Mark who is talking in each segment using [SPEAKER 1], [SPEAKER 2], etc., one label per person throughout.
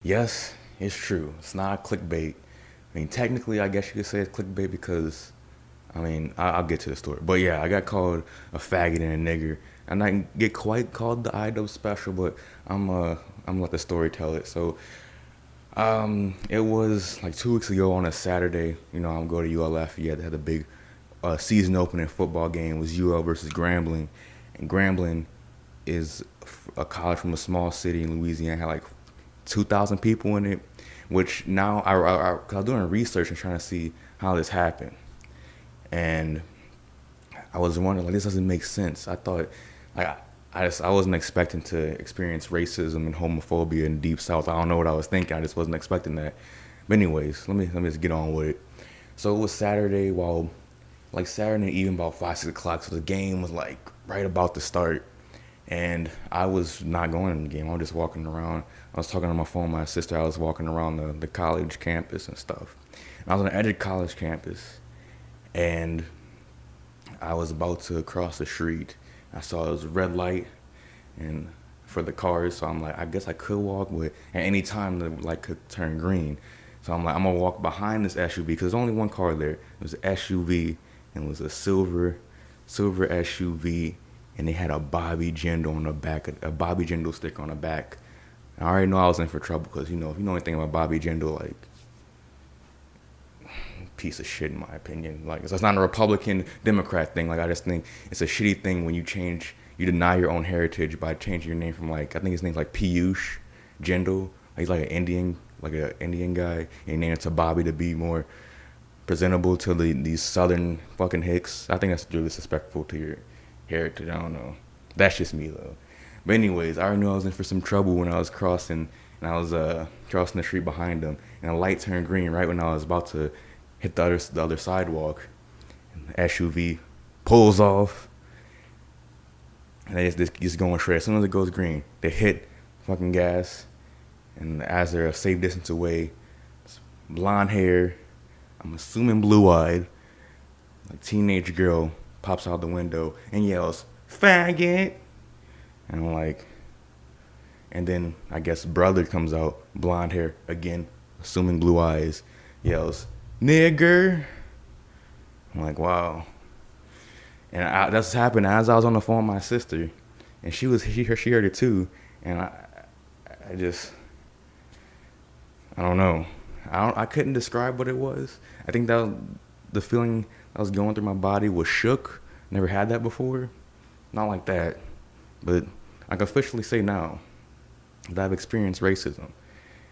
[SPEAKER 1] Yes, it's true. It's not clickbait. I mean, technically, I guess you could say it's clickbait because, I mean, I'll get to the story. But yeah, I got called a faggot and a nigger. And I didn't get quite called the IW special, but I'm uh I'm gonna let the story tell it. So it was like 2 weeks ago on a Saturday. I'm going to ULF. Yeah, they had a big season opening football game. It was UL versus Grambling, and Grambling is a college from a small city in Louisiana. Had like 2,000 people in it, which now cause I was doing research and trying to see how this happened, and I was wondering like this doesn't make sense. I thought like I wasn't expecting to experience racism and homophobia in the Deep South. I don't know what I was thinking. I just wasn't expecting that. But anyways, let me just get on with it. So it was Saturday, like Saturday evening about 5, 6 o'clock. So the game was like right about to start, and I was not going to the game. I was just walking around. I was talking on my phone with my sister. I was walking around the college campus and stuff. And I was on the edge of college campus, and I was about to cross the street. I saw it was a red light, and for the cars, so I'm like, I guess I could walk, but at any time the light could turn green. So I'm like, I'm gonna walk behind this SUV because there's only one car there. It was an SUV, and it was a silver SUV, and they had a Bobby Jindal on the back, a Bobby Jindal sticker on the back. And I already know I was in for trouble because if you know anything about Bobby Jindal, like piece of shit in my opinion. Like it's not a Republican Democrat thing. Like I just think it's a shitty thing when you deny your own heritage by changing your name from like I think his name's like Piyush Jindal. He's like an Indian guy, and he named it to Bobby to be more presentable to these Southern fucking hicks. I think that's really disrespectful to your heritage. I don't know. That's just me though. But anyways, I already knew I was in for some trouble when I was crossing, and I was crossing the street behind them, and a light turned green right when I was about to hit the other sidewalk. And the SUV pulls off, and they just going straight. As soon as it goes green, they hit fucking gas, and as they're a safe distance away, blonde hair, I'm assuming blue-eyed, like teenage girl pops out the window and yells, "Faggot!" And I'm like, and then I guess brother comes out, blonde hair again, assuming blue eyes, yells, "Nigger!" I'm like, wow. And that's happened as I was on the phone with my sister, and she heard it too, and I just I don't know. I couldn't describe what it was. I think that the feeling I was going through my body was shook. Never had that before. Not like that. But I can officially say now that I've experienced racism,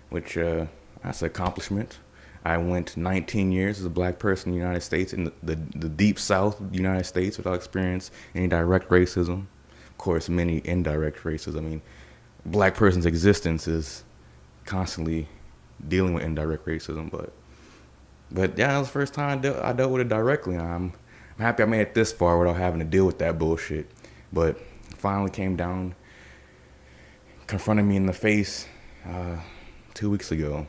[SPEAKER 1] which that's an accomplishment. I went 19 years as a black person in the United States, in the deep South of the United States, without experience any direct racism. Of course, many indirect racism. I mean, black person's existence is constantly dealing with indirect racism, but yeah, that was the first time I dealt with it directly. And I'm happy I made it this far without having to deal with that bullshit. But it finally came down, confronted me in the face 2 weeks ago,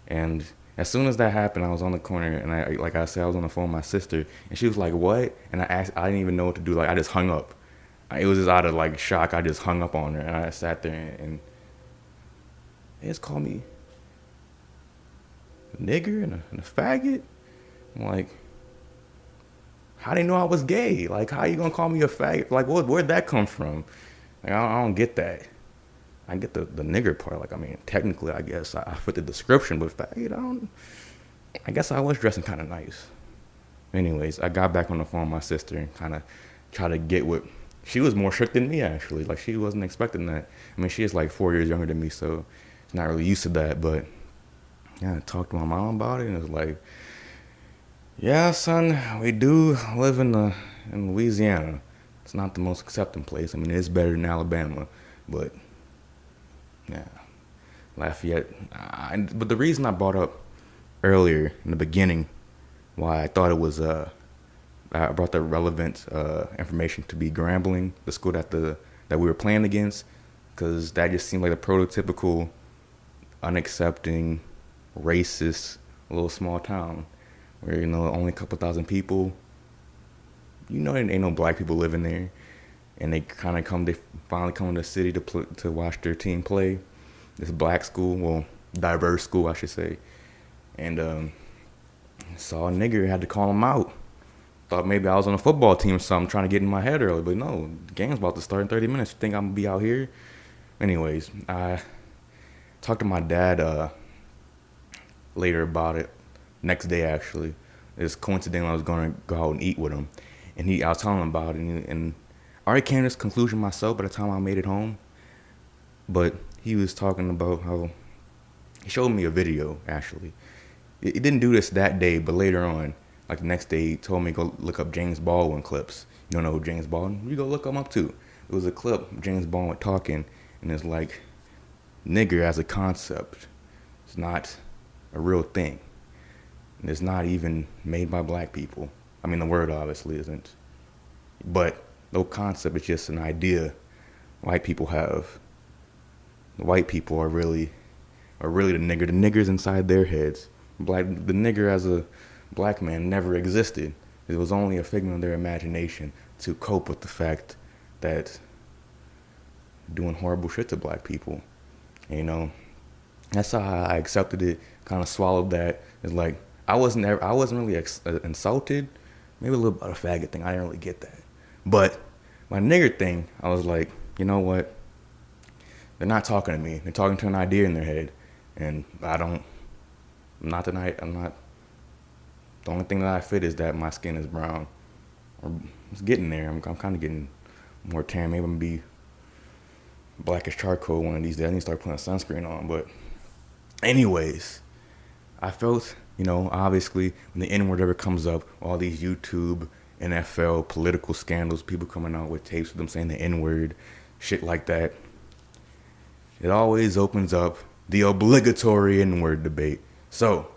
[SPEAKER 1] and as soon as that happened, I was on the corner, and like I said, I was on the phone with my sister, and she was like, "What?" And I didn't even know what to do. Like I just hung up. It was just out of like shock. I just hung up on her, and I sat there, and they just called me a nigger and a faggot. I'm like, how they know I was gay? Like, how you gonna call me a faggot? Like, where'd that come from? Like, I don't get that. I get the nigger part. Like, I mean, technically, I guess I fit the description, but faggot, I don't. I guess I was dressing kind of nice. Anyways, I got back on the phone with my sister and kind of tried to get what. She was more shook than me, actually. Like, she wasn't expecting that. I mean, she is like 4 years younger than me, so she's not really used to that. But yeah, I talked to my mom about it, and it was like, yeah, son, we do live in Louisiana. It's not the most accepting place. I mean, it's better than Alabama, but yeah, Lafayette. But the reason I brought up earlier in the beginning why I thought it was I brought the relevant information to be Grambling, the school that we were playing against, because that just seemed like the prototypical unaccepting, racist little small town where only a couple thousand people. There ain't no black people living there, and they finally come to the city to watch their team play. This black school, well, diverse school, I should say. And saw a nigger, had to call him out. Thought maybe I was on a football team or something, trying to get in my head early. But no, the game's about to start in 30 minutes. You think I'm going to be out here? Anyways, I talked to my dad later about it. Next day, actually. It's coincidental I was going to go out and eat with him. And I was telling him about it. And I already came to this conclusion myself by the time I made it home. But he was talking about how he showed me a video, actually. He didn't do this that day, but later on, like the next day, he told me to go look up James Baldwin clips. You don't know who James Baldwin? You go look him up too. It was a clip, James Baldwin talking, and it's like, nigger as a concept, it's not a real thing. And it's not even made by black people. I mean, the word obviously isn't. But no concept is just an idea white people have. The white people are really the nigger. The nigger's inside their heads. The nigger as a black man never existed. It was only a figment of their imagination to cope with the fact that doing horrible shit to black people. You know, that's how I accepted it. Kind of swallowed that. It's like I wasn't really insulted. Maybe a little bit of a faggot thing. I didn't really get that. But my nigger thing, I was like, you know what? They're not talking to me. They're talking to an idea in their head, and I'm not. The only thing that I fit is that my skin is brown. It's getting there. I'm kind of getting more tan. Maybe I'm gonna be black as charcoal one of these days. I need to start putting sunscreen on. But anyways, I felt, obviously when the N-word ever comes up, all these YouTube, NFL, political scandals, people coming out with tapes of them saying the N-word, shit like that. It always opens up the obligatory N-word debate. So,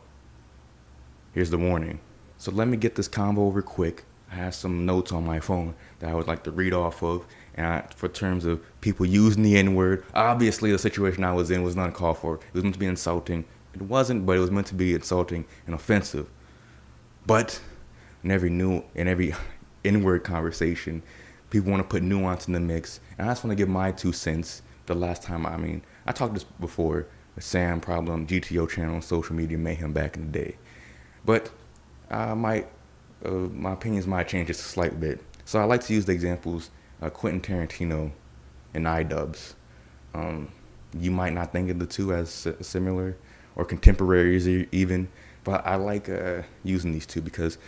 [SPEAKER 1] here's the warning. So let me get this combo over quick. I have some notes on my phone that I would like to read off of. And for terms of people using the N-word, obviously the situation I was in was not called for. It was meant to be insulting. It wasn't, but it was meant to be insulting and offensive. But in every N-word conversation, people want to put nuance in the mix. And I just want to give my 2 cents. The last time, I talked this before with Sam, Problem, GTO channel, social media mayhem back in the day. But my opinions might change just a slight bit. So I like to use the examples Quentin Tarantino and iDubbbz. You might not think of the two as similar or contemporaries even, but I like using these two because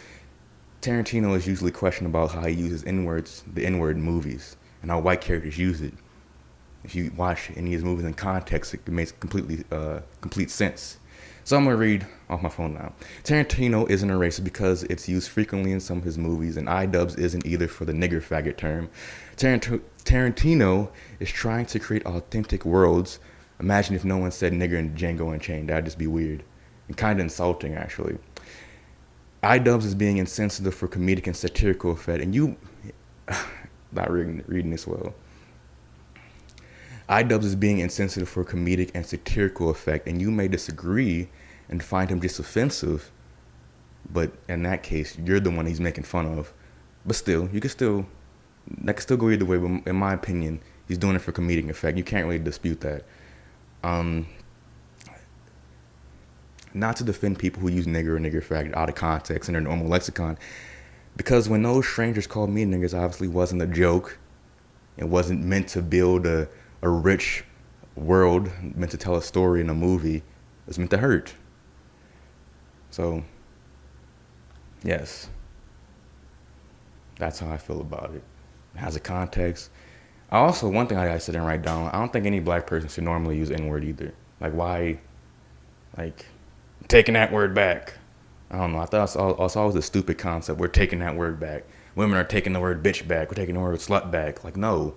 [SPEAKER 1] Tarantino is usually questioned about how he uses the N-word in movies, and how white characters use it. If you watch any of his movies in context, it makes complete sense. So I'm going to read off my phone now. Tarantino isn't a racist because it's used frequently in some of his movies, and iDubbbz isn't either for the nigger faggot term. Tarantino is trying to create authentic worlds. Imagine if no one said nigger in Django Unchained. That'd just be weird. And kind of insulting, actually. iDubbbz is being insensitive for comedic and satirical effect, and you... not reading this well. iDubbbz is being insensitive for comedic and satirical effect, and you may disagree and find him just offensive, but in that case, you're the one he's making fun of. But still, that can still go either way, but in my opinion, he's doing it for comedic effect. You can't really dispute that. Not to defend people who use nigger or nigger faggot out of context in their normal lexicon, because when those strangers called me niggers, obviously wasn't a joke. It wasn't meant to build a rich world, meant to tell a story in a movie. It's meant to hurt. So, yes, that's how I feel about it. It has a context. One thing I gotta sit and write down, I don't think any black person should normally use N-word either. Like, why, taking that word back. I don't know, I thought it's always a stupid concept. We're taking that word back. Women are taking the word bitch back. We're taking the word slut back. Like, no.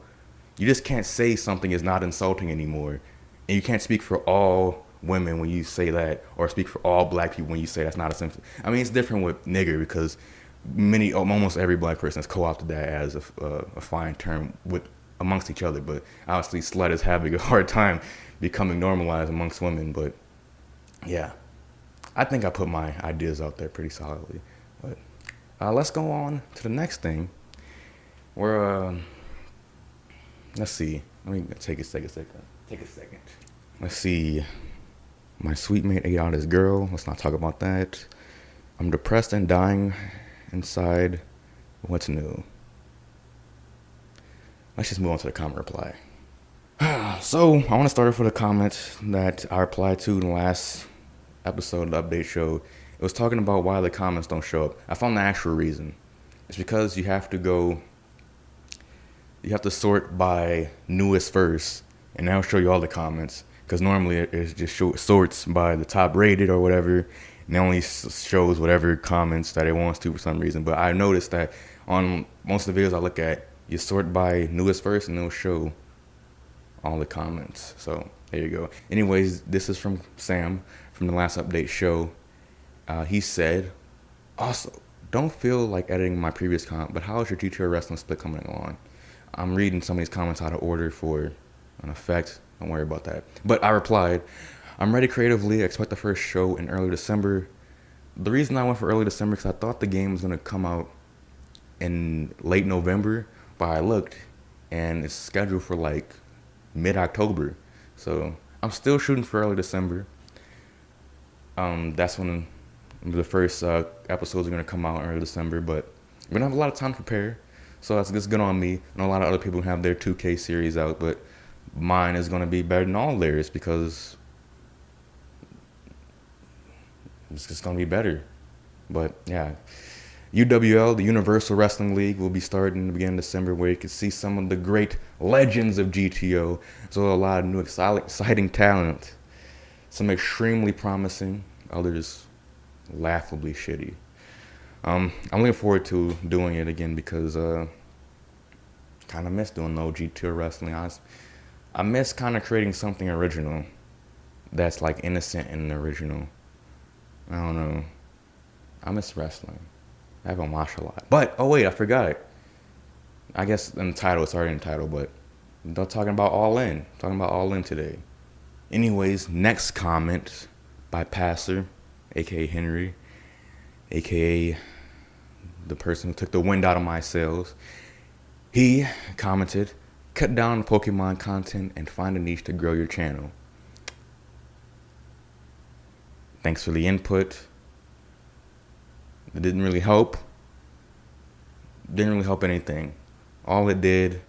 [SPEAKER 1] You just can't say something is not insulting anymore. And you can't speak for all women when you say that, or speak for all black people when you say that's not offensive. I mean, it's different with nigger because almost every black person has co-opted that as a fine term amongst each other. But obviously, slut is having a hard time becoming normalized amongst women. But yeah, I think I put my ideas out there pretty solidly. But let's go on to the next thing. Let's see. Let me take a second. Let's see. My sweet mate ate out his girl. Let's not talk about that. I'm depressed and dying inside. What's new? Let's just move on to the comment reply. So, I want to start off with a comment that I replied to in the last episode of the update show. It was talking about why the comments don't show up. I found the actual reason. It's because you have to sort by newest first, and that'll show you all the comments. Because normally it just sorts by the top rated or whatever, and it only shows whatever comments that it wants to for some reason. But I noticed that on most of the videos I look at, you sort by newest first, and it'll show all the comments. So there you go. Anyways, this is from Sam from the last update show. He said, also, don't feel like editing my previous comment, but how is your GTO wrestling split coming along? I'm reading some of these comments out of order for an effect. Don't worry about that. But I replied, I'm ready creatively. Expect the first show in early December. The reason I went for early December because I thought the game was going to come out in late November, but I looked and it's scheduled for like mid-October. So I'm still shooting for early December. That's when the first episodes are going to come out in early December, but we're going to have a lot of time to prepare. So that's good on me. I know a lot of other people have their 2K series out, but mine is going to be better than all theirs because it's just going to be better. But yeah, UWL, the Universal Wrestling League, will be starting in the beginning of December, where you can see some of the great legends of GTO. So a lot of new exciting talent. Some extremely promising, others laughably shitty. I'm looking forward to doing it again because kind of miss doing the old GTO wrestling. I miss kind of creating something original that's like innocent and original. I don't know. I miss wrestling. I haven't watched a lot. But, oh wait, I forgot. I guess in the title, it's already in the title, but I'm talking about All In. Talking about All In today. Anyways, next comment by Passer, a.k.a. Henry, a.k.a. the person who took the wind out of my sails. He commented, cut down on Pokemon content and find a niche to grow your channel. Thanks for the input. It didn't really help. Didn't really help anything. All it did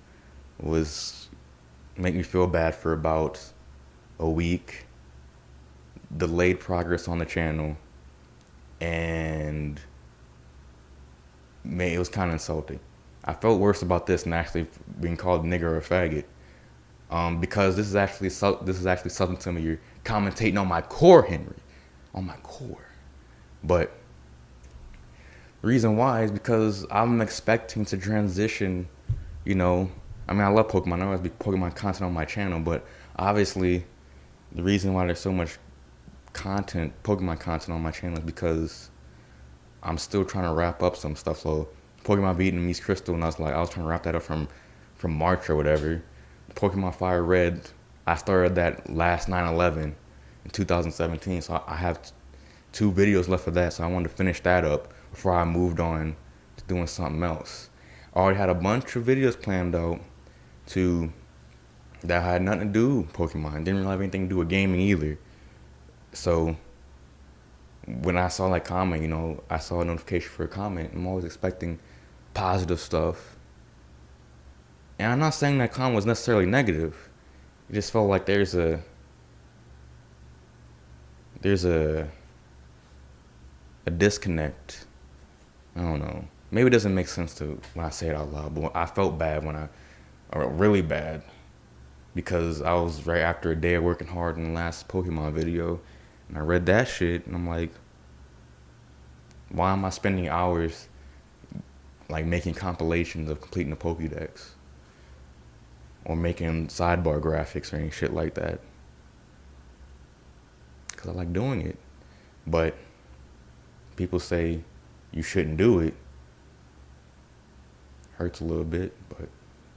[SPEAKER 1] was make me feel bad for about a week. Delayed progress on the channel. And it was kind of insulting. I felt worse about this than actually being called nigger or a faggot. Because this is actually something to me. You're commentating on my core, Henry. On my core. But the reason why is because I'm expecting to transition, I mean, I love Pokemon. I always be Pokemon content on my channel, but obviously the reason why there's so much Pokemon content on my channel is because I'm still trying to wrap up some stuff. So Pokemon Vietnamese Crystal, and I was trying to wrap that up from March or whatever. Pokemon Fire Red, I started that last 9/11 in 2017, so I have 2 videos left of that, so I wanted to finish that up before I moved on to doing something else. I already had a bunch of videos planned out that had nothing to do with Pokemon. Didn't really have anything to do with gaming either. So when I saw that comment, I saw a notification for a comment. I'm always expecting positive stuff. And I'm not saying that comment was necessarily negative. It just felt like there's a disconnect. I don't know. Maybe it doesn't make sense when I say it out loud, but I felt bad really bad, because I was right after a day of working hard in the last Pokemon video, and I read that shit, and I'm like, why am I spending hours like making compilations of completing the Pokédex, or making sidebar graphics or any shit like that? Because I like doing it, but people say you shouldn't do it. Hurts a little bit, but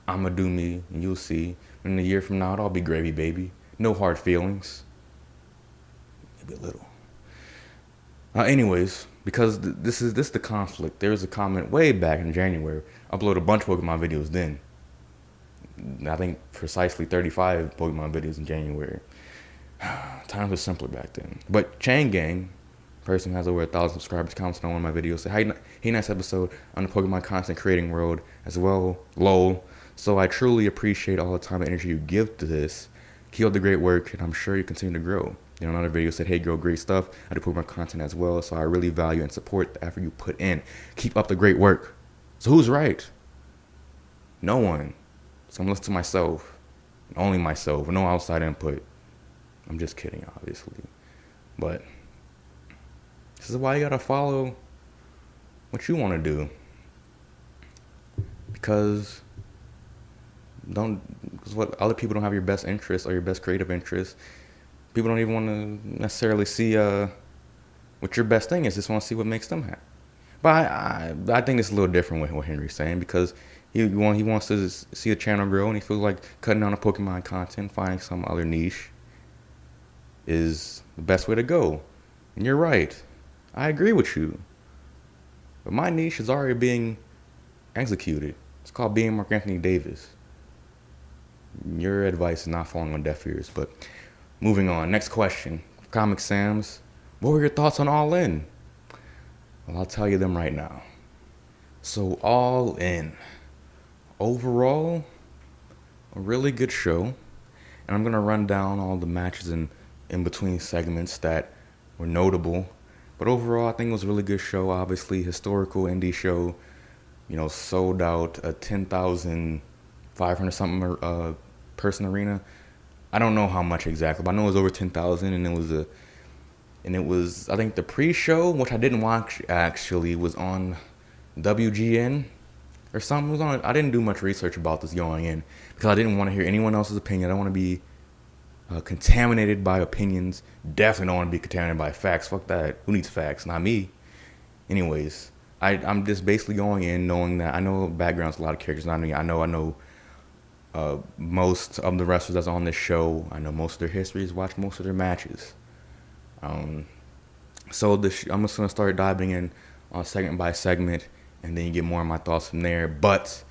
[SPEAKER 1] I'ma do me, and you'll see. In a year from now, it'll all be gravy, baby. No hard feelings. Maybe a little. Anyways, because this is the conflict. There was a comment way back in January. I uploaded a bunch of Pokemon videos then. I think precisely 35 Pokemon videos in January. Times were simpler back then. But Chain Gang, person who has over 1,000 subscribers, comments on one of my videos, said, hey, nice episode on the Pokemon content creating world as well, lol. So I truly appreciate all the time and energy you give to this. Keep up the great work, and I'm sure you continue to grow. Another video said, hey girl, great stuff. I do Pokemon content as well, so I really value and support the effort you put in. Keep up the great work. So who's right? No one. So I'm listening to myself. Only myself, with no outside input. I'm just kidding, obviously. But this is why you gotta follow what you want to do. Because what other people don't have your best interests or your best creative interests. People don't even want to necessarily see what your best thing is. Just want to see what makes them happy. But I think it's a little different with what Henry's saying, because he wants to see the channel grow, and he feels like cutting down on Pokemon content, finding some other niche is the best way to go. And you're right. I agree with you. But my niche is already being executed. It's called being Marc Anthony Davis. Your advice is not falling on deaf ears. But moving on. Next question. Comic Sam's, what were your thoughts on All In? Well, I'll tell you them right now. So All In. Overall, a really good show. And I'm going to run down all the matches in between segments that were notable. But overall, I think it was a really good show. Obviously, historical indie show. Sold out a 10,500 something person arena. I don't know how much exactly, but I know it was over 10,000, and it was I think the pre-show, which I didn't watch actually, was on WGN or something. It was on. I didn't do much research about this going in because I didn't want to hear anyone else's opinion. I don't want to be contaminated by opinions. Definitely don't want to be contaminated by facts. Fuck that. Who needs facts? Not me. Anyways, I'm just basically going in knowing that I know backgrounds, a lot of characters. I know most of the wrestlers that's on this show. I know most of their histories. Watch most of their matches. So I'm just gonna start diving in on segment by segment, and then you get more of my thoughts from there. But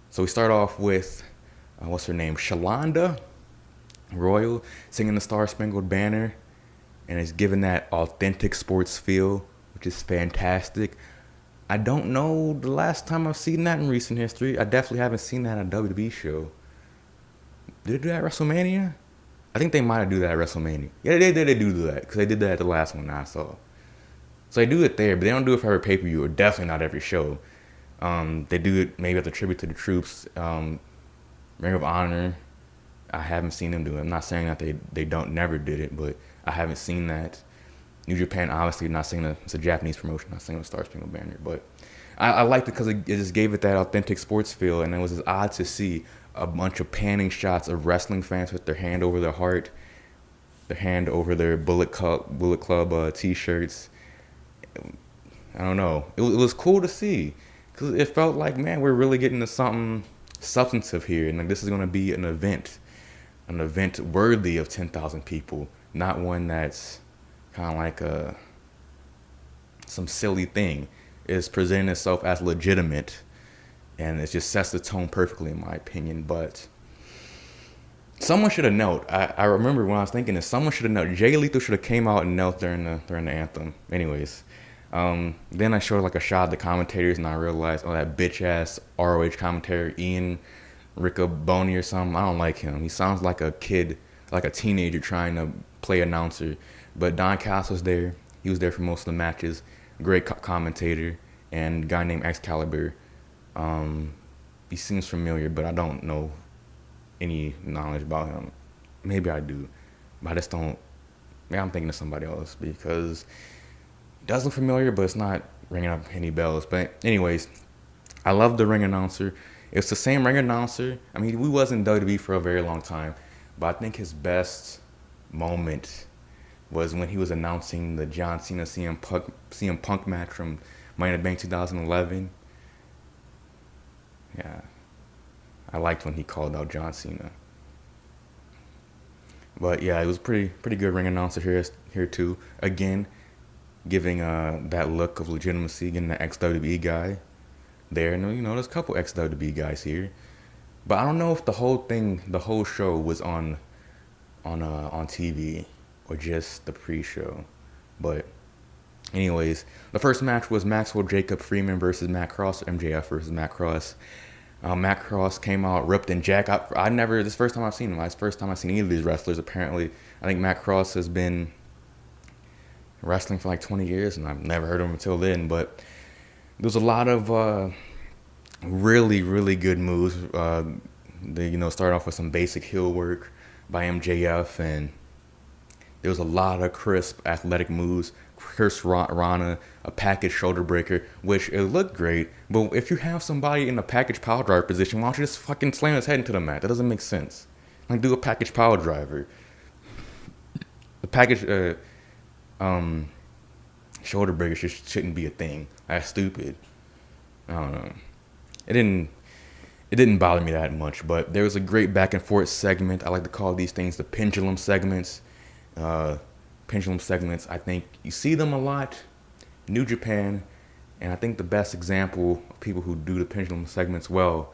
[SPEAKER 1] so we start off with what's her name, Shalonda Royal, singing the Star Spangled Banner, and it's giving that authentic sports feel, which is fantastic. I don't know the last time I've seen that in recent history. I definitely haven't seen that at a WWE show. Did they do that at WrestleMania? I think they might have do that at WrestleMania. Yeah, they do that, because they did that at the last one I saw. So they do it there, but they don't do it for every pay-per-view, or definitely not every show. They do it maybe at the Tribute to the Troops, Ring of Honor. I haven't seen them do it. I'm not saying that they never did it, but I haven't seen that. New Japan, obviously, not saying it's a Japanese promotion, not saying the Star Spangled Banner, but I liked it because it just gave it that authentic sports feel, and it was just odd to see a bunch of panning shots of wrestling fans with their hand over their heart, their hand over their Bullet Club t-shirts. I don't know. It was cool to see, because it felt like, man, we're really getting to something substantive here, and like this is going to be an event worthy of 10,000 people, not one that's kind of like some silly thing. It's presenting itself as legitimate, and it just sets the tone perfectly, in my opinion. But someone should have knelt. I remember when I was thinking this, someone should have knelt. Jay Lethal should have came out and knelt during the anthem. Anyways, then I showed like a shot of the commentators, and I realized, that bitch ass ROH commentator Ian Riccoboni or something. I don't like him. He sounds like a kid, like a teenager trying to play announcer. But Don Castle's there. He was there for most of the matches. Great commentator. And a guy named Excalibur. He seems familiar, but I don't know any knowledge about him. Maybe I do, but I just don't. Maybe I'm thinking of somebody else, because he does look familiar, but it's not ringing up any bells. But anyways, I love the ring announcer. It's the same ring announcer. I mean, we was in WWE for a very long time, but I think his best moment was when he was announcing the John Cena CM Punk match from Money in the Bank 2011. Yeah, I liked when he called out John Cena. But yeah, it was pretty good ring announcer here too. Again, giving that look of legitimacy, getting the ex-WWE guy there. And there's a couple ex-WWE guys here. But I don't know if the whole show was on on TV or just the pre-show. But anyways, the first match was Maxwell Jacob Freeman versus Matt Cross, MJF versus Matt Cross. Matt Cross came out ripped and jacked. This is the first time I've seen him. It's the first time I've seen any of these wrestlers. Apparently, I think Matt Cross has been wrestling for like 20 years, and I've never heard of him until then. But there's a lot of really, really good moves. They start off with some basic heel work by MJF, and there was a lot of crisp athletic moves. Chris Rana, a package shoulder breaker, which it looked great. But if you have somebody in a package power driver position, why don't you just fucking slam his head into the mat? That doesn't make sense. Like, do a package power driver. The package shoulder breaker shouldn't be a thing. That's stupid. I don't know. It didn't bother me that much, but there was a great back and forth segment. I like to call these things the pendulum segments. I think you see them a lot. New Japan, and I think the best example of people who do the pendulum segments well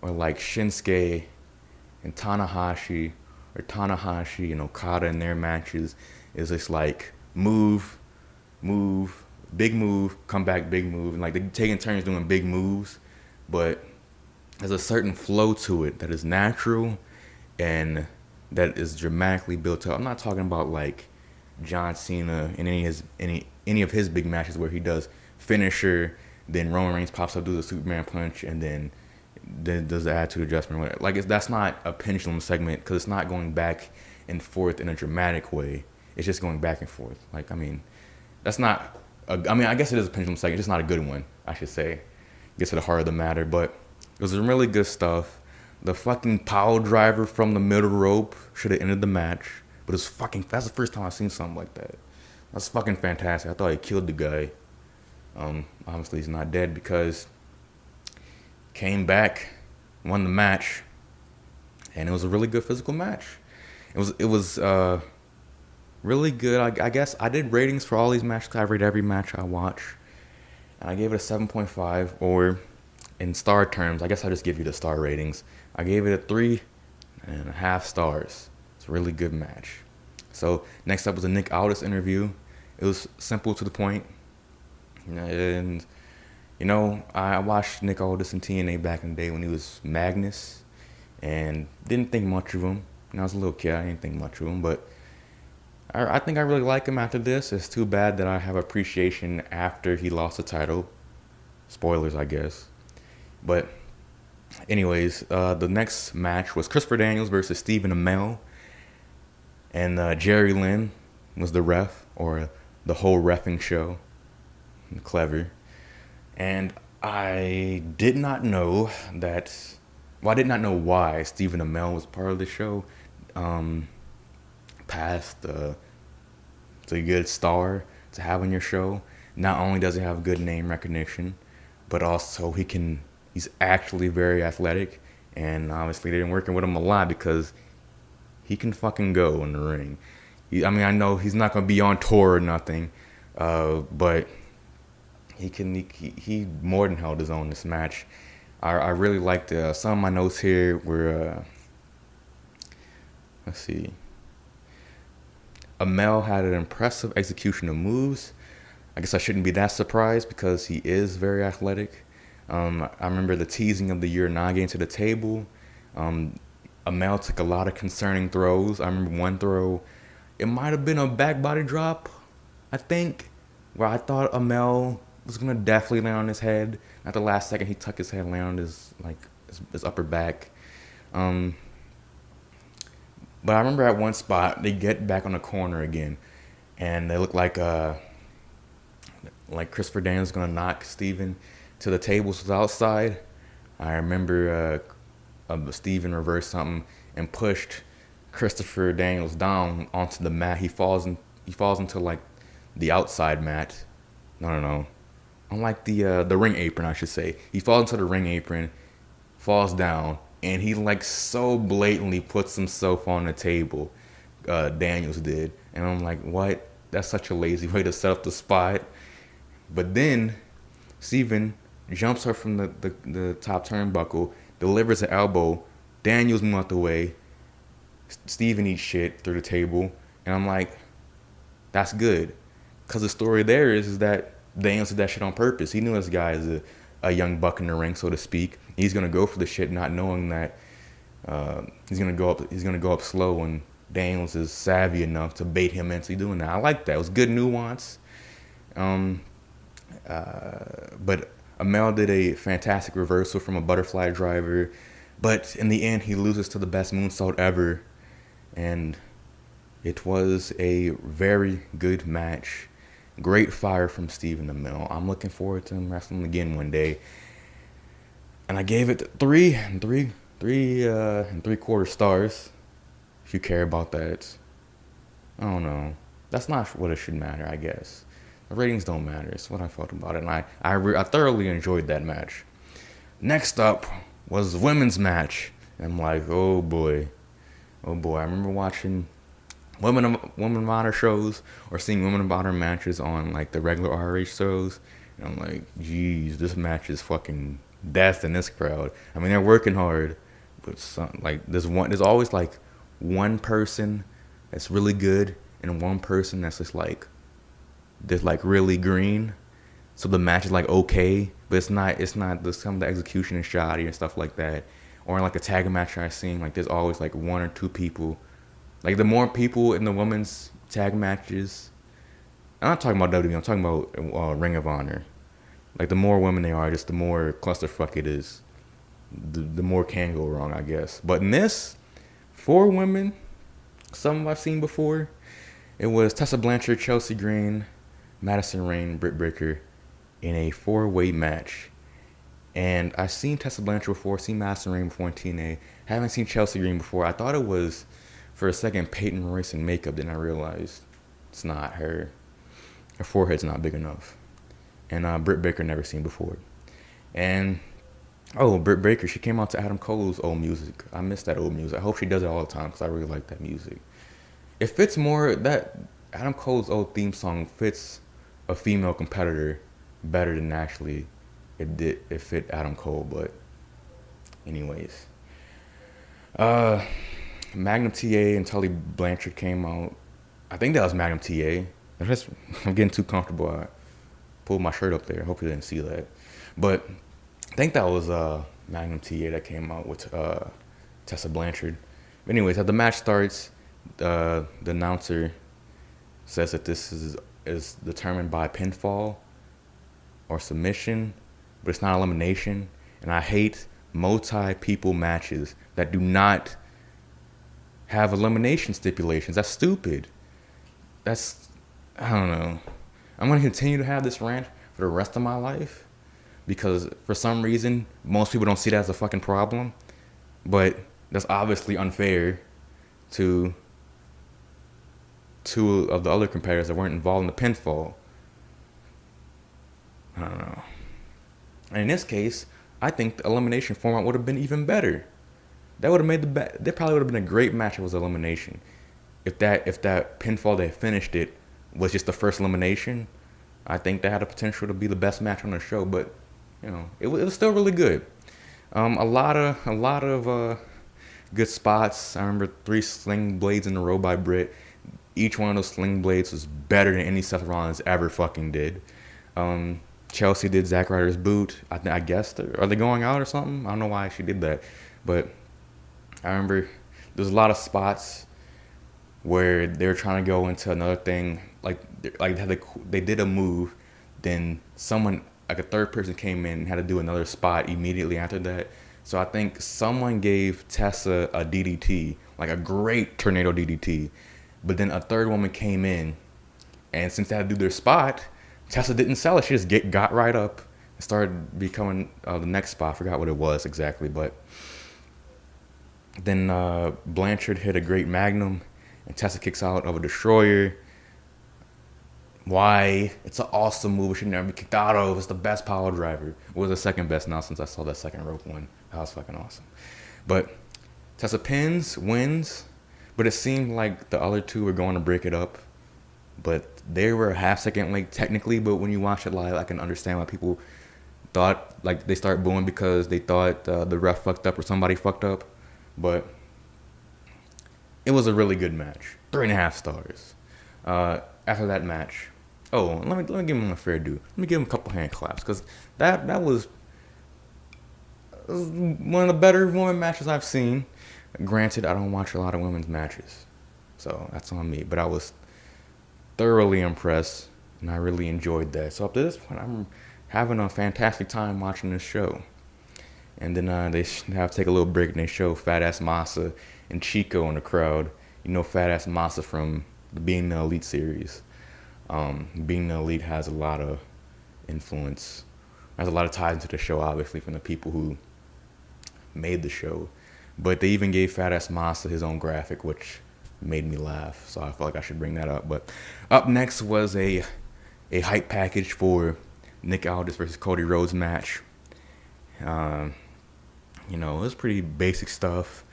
[SPEAKER 1] are like Shinsuke and Tanahashi and Okada in their matches. Is just like move, big move, come back, big move, and like they're taking turns doing big moves, but there's a certain flow to it that is natural and that is dramatically built up. I'm not talking about like John Cena in any of his big matches where he does finisher, then Roman Reigns pops up, does a Superman punch, and then does the attitude adjustment. Whatever. Like that's not a pendulum segment because it's not going back and forth in a dramatic way. It's just going back and forth. Like that's not. I guess it is a pendulum segment. It's just not a good one, I should say. Gets to the heart of the matter, but it was some really good stuff. The fucking power driver from the middle rope should have ended the match. But that's the first time I've seen something like that. That's fucking fantastic. I thought he killed the guy. Obviously he's not dead because came back, won the match, and it was a really good physical match. It was really good. I guess I did ratings for all these matches. I rate every match I watch. And I gave it a 7.5, or in star terms, I guess I'll just give you the star ratings. I gave it a 3.5 stars. It's a really good match. So next up was a Nick Aldis interview. It was simple to the point. And, I watched Nick Aldis in TNA back in the day when he was Magnus. And didn't think much of him. I was a little kid. I didn't think much of him. But I think I really like him after this. It's too bad that I have appreciation after he lost the title. Spoilers, I guess. But anyways, the next match was Christopher Daniels versus Stephen Amell. And Jerry Lynn was the ref, or the whole reffing show. Clever. And I did not know I did not know why Stephen Amell was part of the show. Past the good star to have on your show. Not only does he have good name recognition, but also he's actually very athletic. And obviously they've been working with him a lot because he can fucking go in the ring. I know he's not going to be on tour or nothing, but he more than held his own this match. I really liked some of my notes here were, let's see. Amell had an impressive execution of moves. I guess I shouldn't be that surprised because he is very athletic. I remember the teasing of the Uranage to the table. Amell took a lot of concerning throws. I remember one throw, it might have been a back body drop, I think, where I thought Amell was going to definitely land on his head. At the last second, he tucked his head and landed on his upper back. But I remember at one spot, they get back on the corner again, and they look like Christopher Daniels is going to knock Steven to the tables to the outside. I remember Steven reversed something and pushed Christopher Daniels down onto the mat. He falls into like the outside mat. No. On like the ring apron, I should say. He falls into the ring apron, falls down, and he like so blatantly puts himself on the table. Daniels did, and I'm like, what? That's such a lazy way to set up the spot. But then Steven jumps her from the top turnbuckle, delivers an elbow. Daniels moves out the way. Steven eats shit through the table, and I'm like, that's good, because the story there is that Daniels did that shit on purpose. He knew this guy is a young buck in the ring, so to speak. He's gonna go for the shit, not knowing that he's gonna go up. He's gonna go up slow, and Daniels is savvy enough to bait him into doing that. I like that. It was good nuance. But Amel did a fantastic reversal from a butterfly driver, but in the end, he loses to the best moonsault ever, and it was a very good match. Great fire from Stephen Amell. I'm looking forward to him wrestling again one day. And I gave it 3.75 stars. If you care about that, I don't know. That's not what it should matter, I guess. The ratings don't matter. It's what I felt about it, and I thoroughly enjoyed that match. Next up was the women's match, and I'm like, oh boy. I remember watching women of honor shows or seeing women of honor matches on like the regular RH shows, and I'm like, geez, this match is fucking death in this crowd. I mean, they're working hard, but there's always like one person that's really good and one person that's just like really green. So the match is like okay, but it's not some of the execution is shoddy and stuff like that. Or in like a tag match I've seen, like there's always like one or two people. Like the more people in the women's tag matches, I'm not talking about WWE, I'm talking about Ring of Honor. Like the more women they are, just the more clusterfuck it is. The more can go wrong, I guess. But in this, 4 women, some I've seen before. It was Tessa Blanchard, Chelsea Green, Madison Rayne, Britt Baker in a 4-way match. And I've seen Tessa Blanchard before, seen Madison Rayne before in TNA. Haven't seen Chelsea Green before. I thought it was, for a second, Peyton Royce in makeup. Then I realized it's not her. Her forehead's not big enough. And Britt Baker never seen before. And, Britt Baker, she came out to Adam Cole's old music. I miss that old music. I hope she does it all the time because I really like that music. It fits more, that Adam Cole's old theme song fits a female competitor better than actually it fit Adam Cole. But anyways, Magnum TA and Tully Blanchard came out. I think that was Magnum TA. I'm getting too comfortable. I pulled my shirt up there. I hope you didn't see that. But I think that was Magnum TA that came out with Tessa Blanchard. But anyways, as the match starts, the announcer says that this is determined by pinfall or submission, but it's not elimination. And I hate multi-people matches that do not have elimination stipulations. That's stupid. I don't know. I'm going to continue to have this rant for the rest of my life because for some reason, most people don't see that as a fucking problem. But that's obviously unfair to 2 of the other competitors that weren't involved in the pinfall. I don't know. And in this case, I think the elimination format would have been even better. That would have made that probably would have been a great match if it was elimination. If that pinfall they finished it was just the first elimination, I think that had the potential to be the best match on the show. But it was still really good. A lot of good spots. I remember 3 sling blades in a row by Britt. Each one of those sling blades was better than any Seth Rollins ever fucking did. Chelsea did Zack Ryder's boot. I guess are they going out or something? I don't know why she did that, but I remember there's a lot of spots where they were trying to go into another thing. Like they did a move, then someone like a third person came in and had to do another spot immediately after that. So I think someone gave Tessa a DDT, like a great tornado DDT, but then a third woman came in, and since they had to do their spot, Tessa didn't sell it. She just got right up and started becoming the next spot. I forgot what it was exactly, but then Blanchard hit a great Magnum, and Tessa kicks out of a Destroyer. Why? It's an awesome move. It should never be kicked out of. It's the best power driver. It was the second best now since I saw that second rope one. That was fucking awesome. But Tessa wins, but it seemed like the other 2 were going to break it up. But they were a half-second late technically, but when you watch it live, I can understand why people thought, like, they start booing because they thought the ref fucked up or somebody fucked up. But it was a really good match. 3.5 stars. After that match, oh, let me give him a fair due. Let me give him a couple hand claps because that was one of the better women matches I've seen. Granted, I don't watch a lot of women's matches, so that's on me. But I was thoroughly impressed, and I really enjoyed that. So up to this point, I'm having a fantastic time watching this show. And then they have to take a little break, and they show Fat Ass Masa and Chico in the crowd. You know Fat Ass Masa from the Being the Elite series. Being the Elite has a lot of influence, has a lot of ties into the show, obviously, from the people who made the show. But they even gave Fat Ass Masa his own graphic, which made me laugh. So I felt like I should bring that up. But up next was a hype package for Nick Aldis versus Cody Rhodes match. You know, it was pretty basic stuff.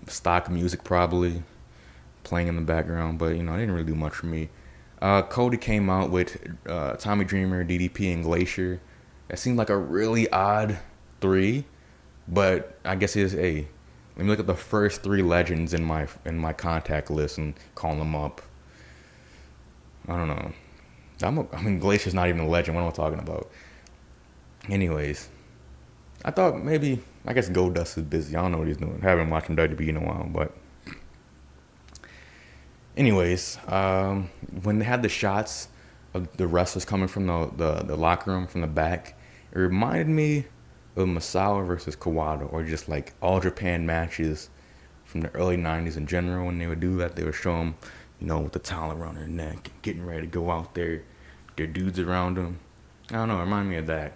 [SPEAKER 1] Stock music probably playing in the background, but, you know, it didn't really do much for me. Cody came out with Tommy Dreamer, DDP, and Glacier. That seemed like a really odd 3, but I guess it is a. Let me look at the first 3 legends in my contact list and call them up. I don't know. I mean, Glacier's not even a legend. What am I talking about? Anyways, I thought maybe, I guess Goldust is busy. I don't know what he's doing. I haven't watched him WWE in a while, but anyways, when they had the shots of the wrestlers coming from the locker room from the back, it reminded me of Masawa versus Kawada, or just like All Japan matches from the early 90s in general. When they would do that, they would show them, you know, with the towel around their neck, getting ready to go out there, their dudes around them. I don't know, it reminded me of that.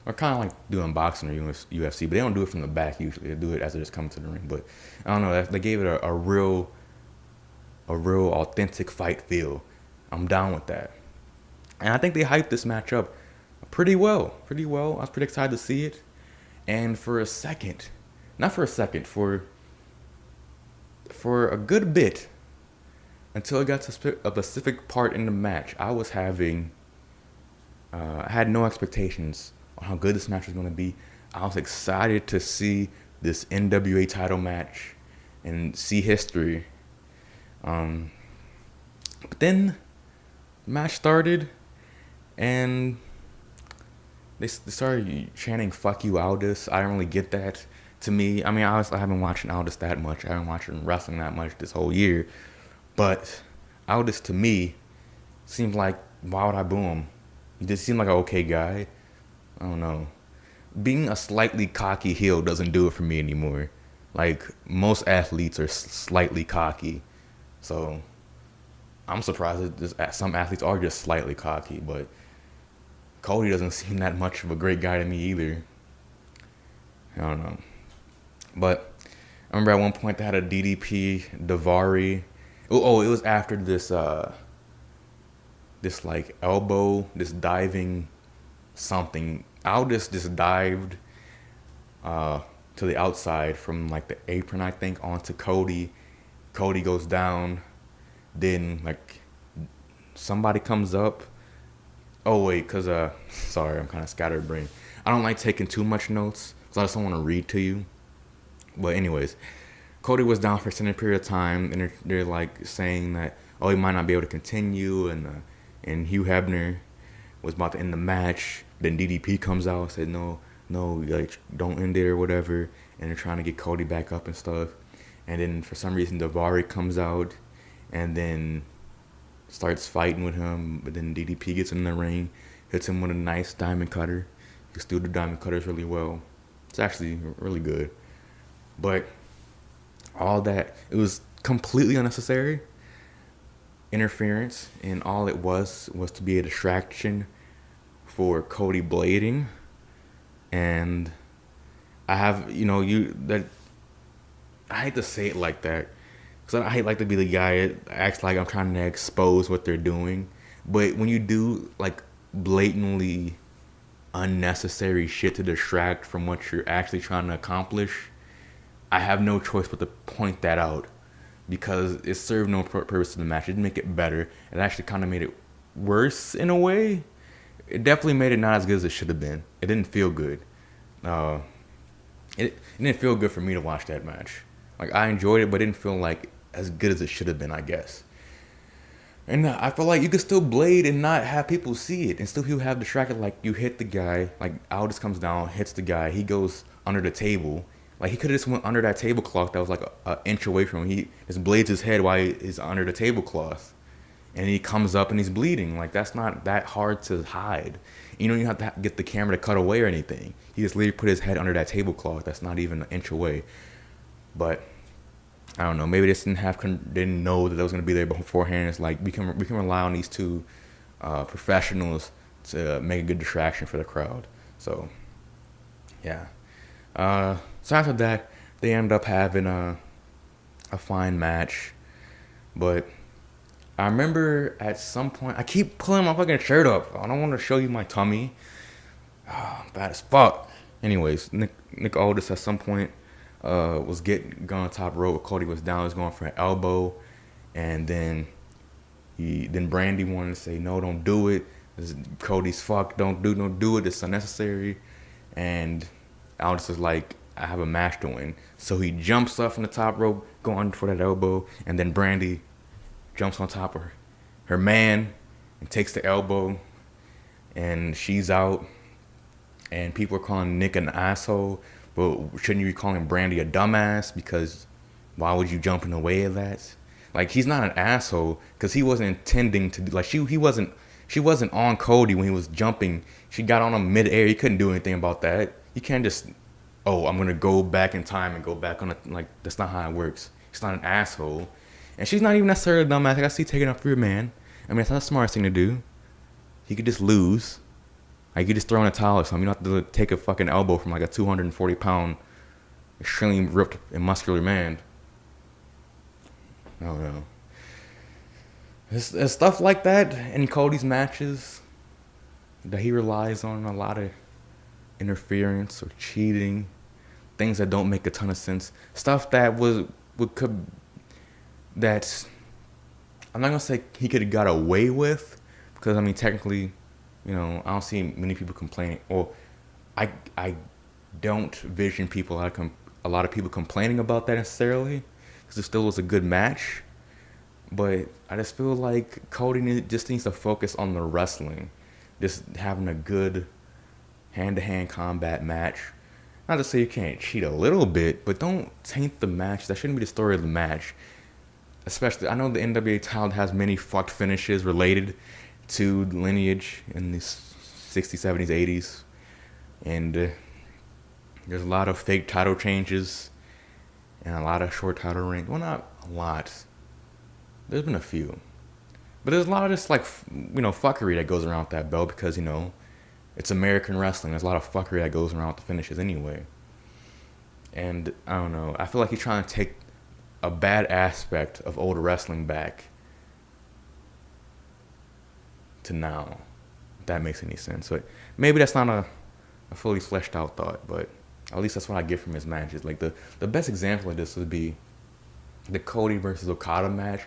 [SPEAKER 1] Or kind of like doing boxing or UFC, but they don't do it from the back usually. They do it as they just come to the ring. But I don't know, they gave it a real authentic fight feel. I'm down with that. And I think they hyped this match up pretty well. I was pretty excited to see it. And for a a good bit, until it got to a specific part in the match, I had no expectations on how good this match was going to be. I was excited to see this NWA title match and see history. But then the match started, and they started chanting "Fuck you, Aldis." I didn't really get that. To me, I mean, I haven't watched Aldis that much. I haven't watched wrestling that much this whole year. But Aldis, to me, seemed like, why would I boo him? He just seemed like an okay guy. I don't know. Being a slightly cocky heel doesn't do it for me anymore. Like, most athletes are slightly cocky. So I'm surprised that some athletes are just slightly cocky, but Cody doesn't seem that much of a great guy to me either. I don't know. But I remember at one point they had a DDP, Davari. Oh, it was after this like elbow, this diving something. Aldis just dived to the outside from like the apron, I think, onto Cody. Cody goes down. Then like somebody comes up. Oh wait, cause sorry, I'm kind of scatterbrained. I don't like taking too much notes because I just don't want to read to you. But anyways, Cody was down for a extended period of time, and they're like saying that, oh, he might not be able to continue, and Hugh Hebner was about to end the match. Then DDP comes out and said, no, like, don't end it or whatever, and they're trying to get Cody back up and stuff. And then for some reason Davari comes out and then starts fighting with him, but then DDP gets in the ring, hits him with a nice diamond cutter. He can still do diamond cutters really well. It's actually really good. But all that, it was completely unnecessary interference, and all it was to be a distraction for Cody blading. And I have, I hate to say it like that, because I hate like to be the guy that acts like I'm trying to expose what they're doing. But when you do like blatantly unnecessary shit to distract from what you're actually trying to accomplish, I have no choice but to point that out, because it served no purpose to the match. It didn't make it better. It actually kind of made it worse in a way. It definitely made it not as good as it should have been. It didn't feel good. It didn't feel good for me to watch that match. Like, I enjoyed it, but it didn't feel like as good as it should have been, I guess. And I feel like you could still blade and not have people see it, and still people have distracted. Like you hit the guy, like Aldis comes down, hits the guy, he goes under the table. Like he could have just went under that tablecloth that was like an inch away from him. He just blades his head while he's under the tablecloth, and he comes up and he's bleeding. Like that's not that hard to hide. You don't even have to get the camera to cut away or anything. He just literally put his head under that tablecloth that's not even an inch away. But I don't know. Maybe they didn't know that that was gonna be there beforehand. It's like we can rely on these two professionals to make a good distraction for the crowd. So yeah. So after that, they end up having a fine match. But I remember at some point, I keep pulling my fucking shirt up. I don't want to show you my tummy. Oh, bad as fuck. Anyways, Nick Aldis at some point was going on top rope. Cody was down. He was going for an elbow, and then Brandy wanted to say, "No, don't do it. Cody's fucked. Don't do it. It's unnecessary." And Aldis is like, "I have a match to win." So he jumps up from the top rope, going for that elbow, and then Brandy jumps on top of her man and takes the elbow, and she's out. And people are calling Nick an asshole. But shouldn't you be calling Brandy a dumbass? Because why would you jump in the way of that? Like, he's not an asshole because he wasn't intending to do, like, she wasn't on Cody when he was jumping. She got on him mid-air. He couldn't do anything about that. You can't just, I'm going to go back in time and go back on it. Like, that's not how it works. He's not an asshole. And she's not even necessarily a dumbass. Like, I see taking up for your man. I mean, it's not the smartest thing to do. He could just lose. Like, you just throw in a towel or something. You don't have to take a fucking elbow from like a 240-pound, extremely ripped and muscular man. I don't know. It's stuff like that in Cody's matches that he relies on a lot of interference or cheating, things that don't make a ton of sense. Stuff that that I'm not gonna say he could have got away with, because I mean technically, I don't see many people complaining, or I don't vision a lot of people complaining about that necessarily, because it still was a good match. But I just feel like Cody just needs to focus on the wrestling, just having a good hand-to-hand combat match. Not to say you can't cheat a little bit, but don't taint the match. That shouldn't be the story of the match. Especially, I know the NWA title has many fucked finishes related to lineage in the 60s, 70s, 80s. And there's a lot of fake title changes and a lot of short title reigns. Well, not a lot. There's been a few. But there's a lot of this, like, fuckery that goes around with that belt because, it's American wrestling. There's a lot of fuckery that goes around with the finishes anyway. And I don't know. I feel like he's trying to take a bad aspect of old wrestling back to now, if that makes any sense. But maybe that's not a fully fleshed out thought, but at least that's what I get from his matches. Like the best example of this would be the Cody versus Okada match.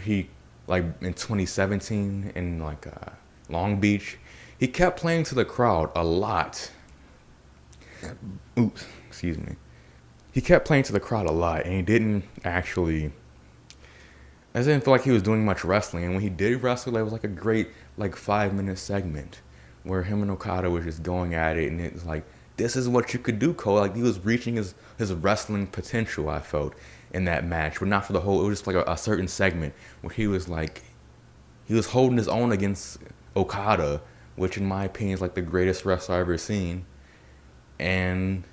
[SPEAKER 1] He, like, in 2017 in like Long Beach, he kept playing to the crowd a lot. Oops, excuse me. He kept playing to the crowd a lot, and he didn't actually, I didn't feel like he was doing much wrestling. And when he did wrestle, it was like a great, like, 5-minute segment where him and Okada was just going at it, and it was like, this is what you could do, Cole. Like, he was reaching his wrestling potential, I felt, in that match. But not for the whole, it was just like a certain segment where he was holding his own against Okada, which in my opinion is like the greatest wrestler I've ever seen. And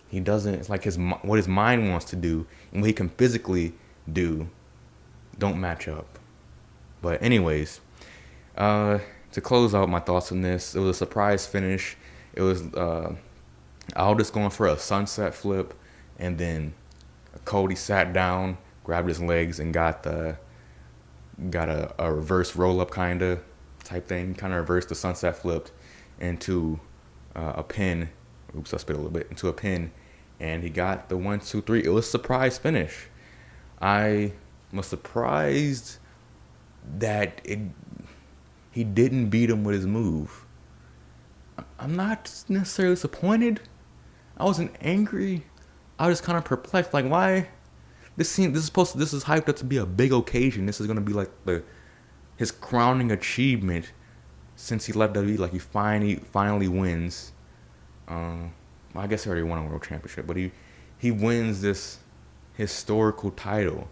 [SPEAKER 1] he doesn't, it's like what his mind wants to do and what he can physically do don't match up. But anyways, to close out my thoughts on this, it was a surprise finish. It was Aldis going for a sunset flip, and then Cody sat down, grabbed his legs, and got a reverse roll up kind of type thing, kind of reversed the sunset flip into a pin. Oops, I spit a little bit into a pin, and he got the 1, 2, 3. It was a surprise finish. I was surprised that he didn't beat him with his move. I'm not necessarily disappointed. I wasn't angry. I was just kind of perplexed. Like, why This is hyped up to be a big occasion. This is gonna be like his crowning achievement since he left WWE. Like he finally wins. Well, I guess he already won a world championship, but he wins this historical title.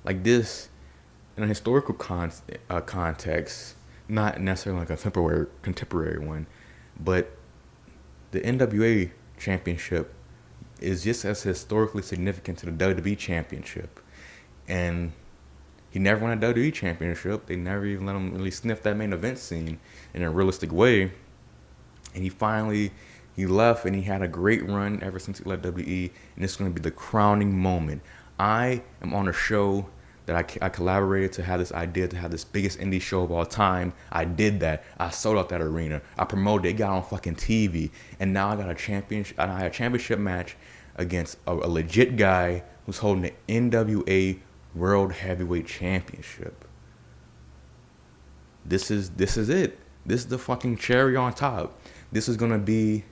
[SPEAKER 1] Like this, in a historical context, not necessarily like a contemporary one, but the NWA championship is just as historically significant to the WWE championship. And he never won a WWE championship. They never even let him really sniff that main event scene in a realistic way. And he left, and he had a great run ever since he left WWE. And it's going to be the crowning moment. I am on a show that I collaborated to have this idea to have this biggest indie show of all time. I did that. I sold out that arena. I promoted it. It got on fucking TV. And now I got a championship. I had a championship match against a legit guy who's holding the NWA World Heavyweight Championship. This is it. This is the fucking cherry on top. This is gonna be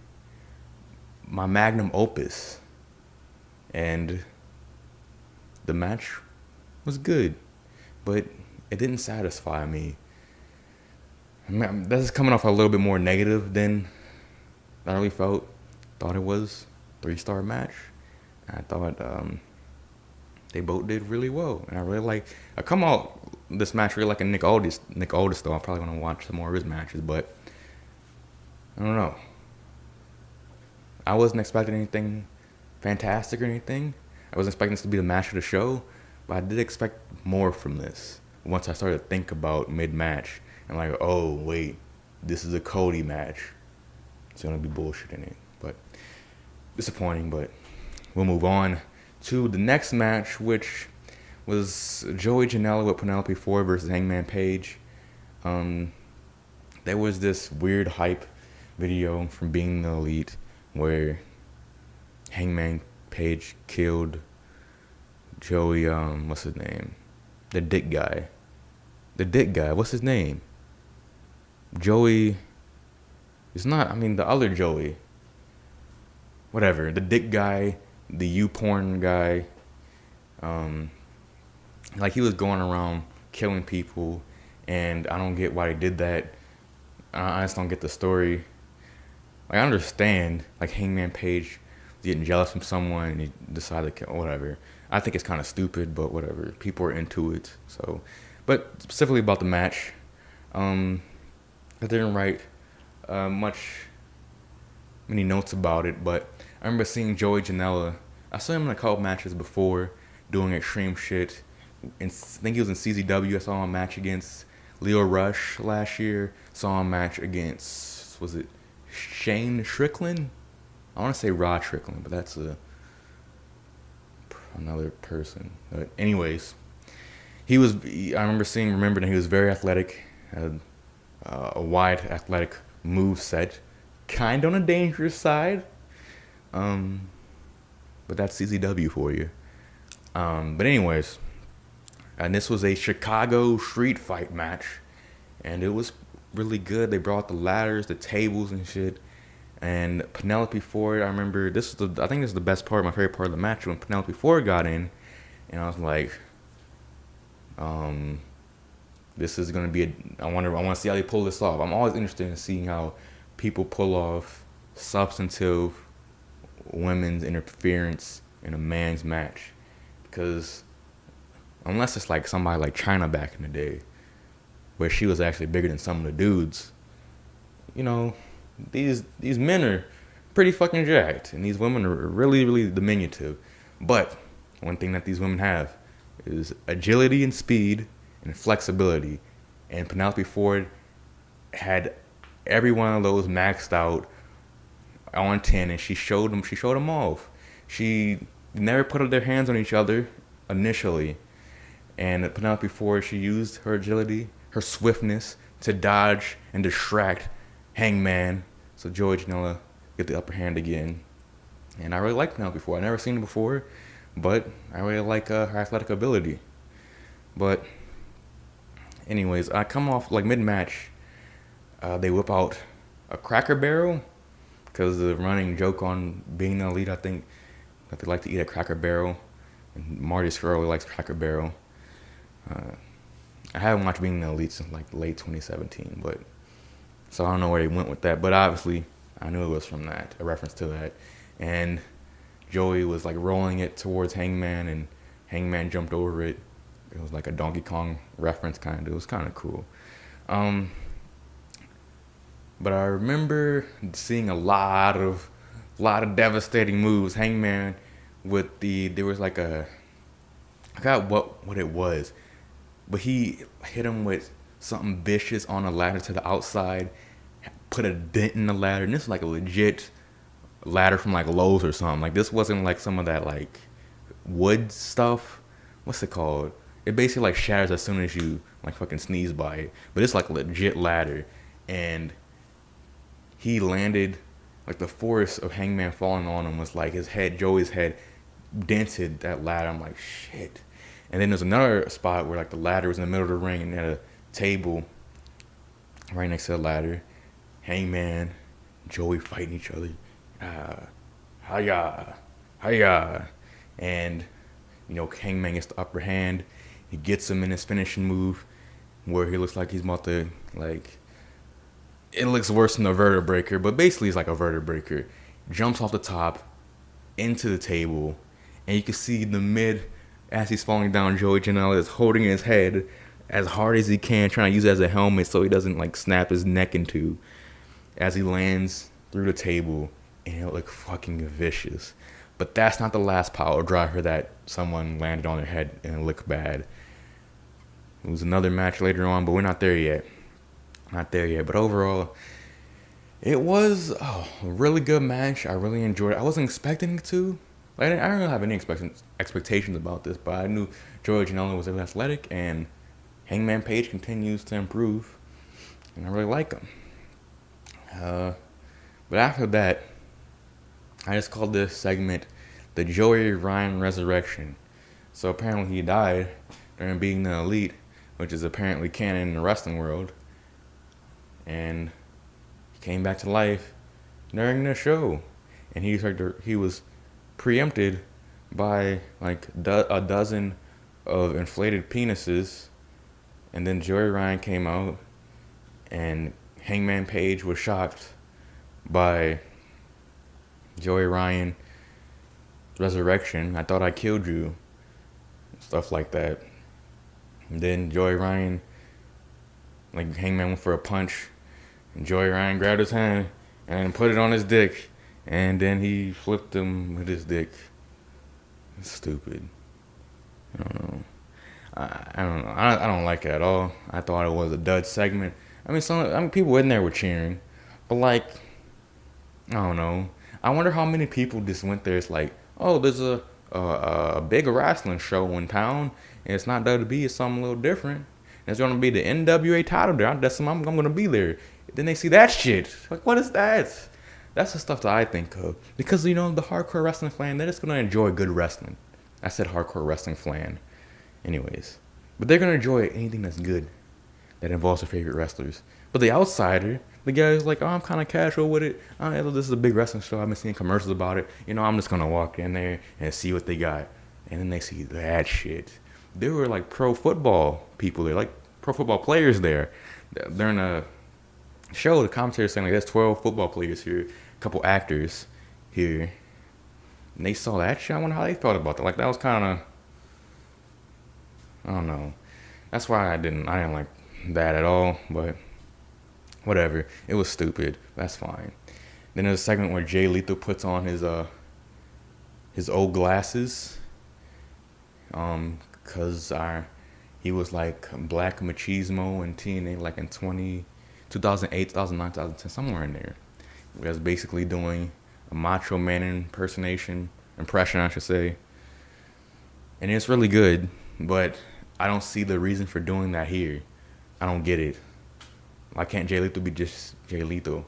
[SPEAKER 1] my magnum opus. And the match was good, but it didn't satisfy me. This is coming off a little bit more negative than I really thought it was. 3-star match. I thought they both did really well, and I really I come out this match really like a Nick Aldis though. I'm probably gonna watch some more of his matches, but I don't know. I wasn't expecting anything fantastic or anything. I wasn't expecting this to be the match of the show, but I did expect more from this. Once I started to think about mid-match, and like, oh wait, this is a Cody match. It's gonna be bullshit in it, but disappointing. But we'll move on to the next match, which was Joey Janela with Penelope Ford versus Hangman Page. There was this weird hype video from Being the Elite where Hangman Page killed Joey, what's his name? The dick guy. What's his name? Joey. It's not, the other Joey. Whatever. The dick guy, the U-porn guy. He was going around killing people, and I don't get why they did that. I just don't get the story. I understand, Hangman Page getting jealous from someone and he decided to kill, whatever. I think it's kind of stupid, but whatever. People are into it, so. But specifically about the match, I didn't write many notes about it, but I remember seeing Joey Janela. I saw him in a couple matches before doing extreme shit. I think he was in CZW. I saw him a match against Leo Rush last year. Saw him a match against, was it Shane Strickland? I want to say Rod Strickland, but that's another person. But anyways, I remember that he was very athletic, had a wide athletic move set, kind of on a dangerous side. But that's CZW for you. But anyways, and this was a Chicago street fight match, and it was really good. They brought the ladders, the tables, and shit. And Penelope Ford, I remember I think this is the best part, my favorite part of the match, when Penelope Ford got in, and I was like, this is gonna be I want to see how they pull this off. I'm always interested in seeing how people pull off substantive women's interference in a man's match, because unless it's like somebody like China back in the day, where she was actually bigger than some of the dudes, these men are pretty fucking jacked, and these women are really, really diminutive. But one thing that these women have is agility and speed and flexibility. And Penelope Ford had every one of those maxed out on 10, and she showed them off. She never put their hands on each other initially. And Penelope Ford, she used her agility, her swiftness to dodge and distract Hangman. So Joey Janela get the upper hand again. And I really like Penelope Ford. I've never seen her before, but I really like her athletic ability. But anyways, I come off mid-match. They whip out a Cracker Barrel, because the running joke on Being the Elite, I think that they like to eat at Cracker Barrel. And Marty Skrull likes Cracker Barrel. I haven't watched Being the Elite since like late 2017, but so I don't know where they went with that. But obviously, I knew it was from that, a reference to that. And Joey was like rolling it towards Hangman, and Hangman jumped over it. It was like a Donkey Kong reference, kind of. It was kind of cool. But I remember seeing a lot of devastating moves. Hangman there was like I forgot what it was, but he hit him with something vicious on a ladder to the outside, put a dent in the ladder, and this is like a legit ladder from like Lowe's or something. Like this wasn't like some of that like wood stuff. What's it called? It basically like shatters as soon as you like fucking sneeze by it. But it's like a legit ladder, and he landed, like the force of Hangman falling on him was like his head, Joey's head, dented that ladder. I'm like, shit. And then there's another spot where like the ladder was in the middle of the ring, and at a table right next to the ladder, Hangman, Joey fighting each other. Hiya. And, Hangman gets the upper hand. He gets him in his finishing move where he looks like he's about to, like, it looks worse than a vertebraker, but basically it's like a vertebraker. Jumps off the top into the table, and you can see the mid, as he's falling down, Joey Janela is holding his head as hard as he can, trying to use it as a helmet so he doesn't like snap his neck in two as he lands through the table, and it looked fucking vicious. But that's not the last power driver that someone landed on their head and it looked bad. It was another match later on, but we're not there yet. But overall, it was a really good match. I really enjoyed it. I wasn't expecting it to. I didn't really have any expectations about this, but I knew Joey Janela was athletic, and Hangman Page continues to improve, and I really like him. But after that, I just called this segment the Joey Ryan Resurrection. So apparently he died during Being the Elite, which is apparently canon in the wrestling world. And he came back to life during the show. And he was preempted by like a dozen of inflated penises. And then Joey Ryan came out, and Hangman Page was shocked by Joey Ryan resurrection. I thought I killed you. Stuff like that. And then Joey Ryan, like Hangman went for a punch, and Joey Ryan grabbed his hand and put it on his dick, and then he flipped him with his dick. It's stupid. I don't know. I don't like it at all. I thought it was a dud segment. I mean, people in there were cheering, but like, I don't know. I wonder how many people just went there. It's like, oh, there's a big wrestling show in town, and it's not WWE, it's something a little different. It's gonna be the NWA title there. I'm gonna be there. Then they see that shit. Like, what is that? That's the stuff that I think of. Because, the hardcore wrestling fan, they're just gonna enjoy good wrestling. I said hardcore wrestling fan. Anyways. But they're gonna enjoy anything that's good that involves their favorite wrestlers. But the outsider, the guy who's like, oh, I'm kind of casual with it. This is a big wrestling show. I've been seeing commercials about it. I'm just gonna walk in there and see what they got. And then they see that shit. There were like pro football people there, like pro football players there. During a show, the commentator saying like, there's 12 football players here, a couple actors here. And they saw that shit. I wonder how they felt about that. Like, that was kind of, I don't know. That's why I didn't like that at all, but whatever. It was stupid. That's fine. Then there's a segment where Jay Lethal puts on his old glasses, cause he was like Black Machismo in TNA like in 2008, 2009, 2010, somewhere in there. He was basically doing a Macho Man impression, I should say. And it's really good, but I don't see the reason for doing that here. I don't get it. Why can't Jay Lethal be just Jay Lethal?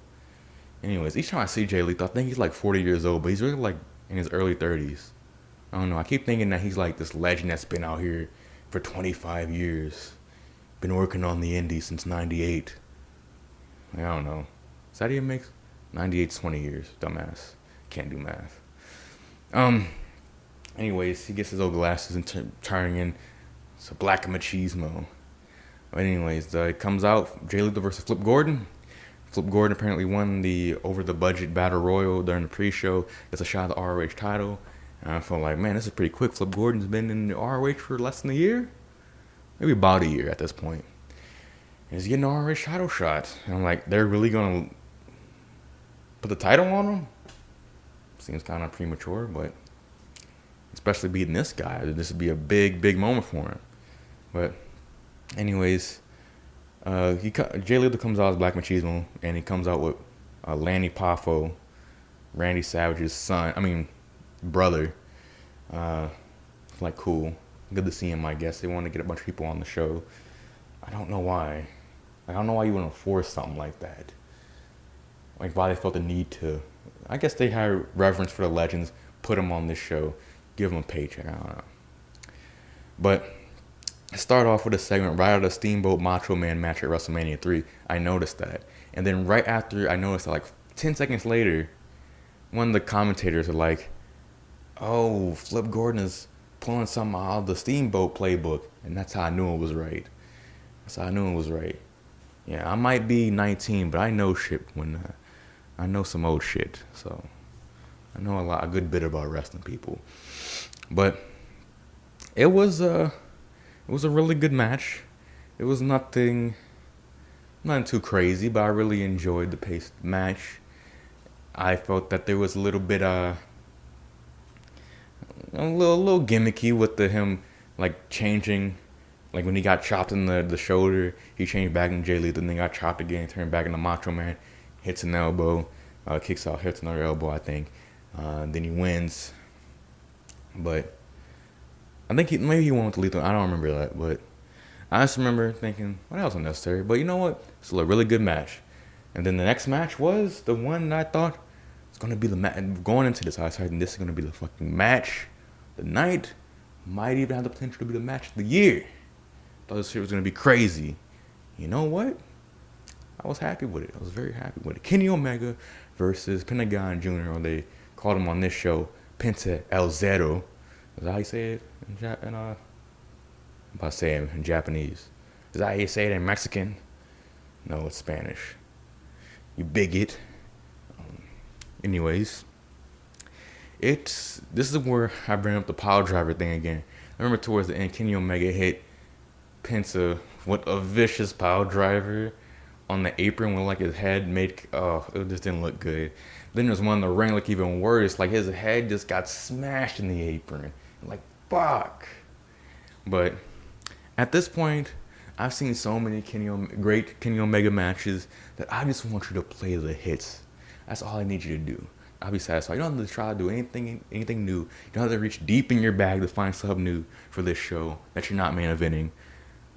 [SPEAKER 1] Anyways, each time I see Jay Lethal, I think he's like 40 years old, but he's really like in his early 30s. I don't know. I keep thinking that he's like this legend that's been out here for 25 years. Been working on the indies since 98. I don't know. Is that even makes 98's 20 years? Dumbass. Can't do math. Anyways, he gets his old glasses and turning in a black machismo. But anyways, it comes out Jay Lethal versus Flip Gordon. Flip Gordon apparently won the over the budget battle royal during the pre-show. Gets a shot at the ROH title. And I felt like, man, this is pretty quick. Flip Gordon's been in the ROH for less than a year, maybe about a year at this point. And he's getting an ROH title shot. And I'm like, they're really gonna put the title on him? Seems kind of premature, but especially beating this guy, this would be a big moment for him. But anyways, Jay Lethal comes out as Black Machismo, and he comes out with Lanny Poffo, Randy Savage's brother. Like, cool. Good to see him, I guess. They want to get a bunch of people on the show. I don't know why. I don't know why you want to force something like that. Like, why they felt the need to. I guess they had reverence for the legends, put them on this show, give them a paycheck. I don't know. But start off with a segment right out of the Steamboat Macho Man match at WrestleMania 3. I noticed that. And then right after, I noticed that like 10 seconds later, one of the commentators are like, oh, Flip Gordon is pulling something out of the Steamboat playbook. And that's how I knew it was right. Yeah, I might be 19, but I know shit I know some old shit. So I know a good bit about wrestling, people. But it was a really good match. It was nothing too crazy, but I really enjoyed the pace of the match. I felt that there was a little bit a little gimmicky with him like changing, like when he got chopped in the shoulder, he changed back in Jay Lethal, and then got chopped again, turned back into Macho Man, hits an elbow, kicks out, hits another elbow, I think. Then he wins. But I think maybe he won with the Lethal. I don't remember that, but I just remember thinking, well, that was unnecessary. But you know what? It's a really good match. And then the next match was the one that I thought was going to be the match. Going into this, I was thinking this is going to be the fucking match. The night might even have the potential to be the match of the year. Thought this shit was going to be crazy. You know what? I was happy with it. I was very happy with it. Kenny Omega versus Pentagon Jr., or they called him on this show Penta El Zero. Is that how you say it? I'm about to say it in Japanese. Is that how you say it in Mexican? No, it's Spanish. You bigot. Anyways, this is where I bring up the power driver thing again. I remember towards the end, Kenny Omega hit Penta with a vicious power driver on the apron with like his head it just didn't look good. Then there's one in the ring like even worse, like his head just got smashed in the apron. Like, fuck. But at this point, I've seen so many great Kenny Omega matches that I just want you to play the hits. That's all I need you to do. I'll be satisfied. You don't have to try to do anything new. You don't have to reach deep in your bag to find something new for this show that you're not main eventing.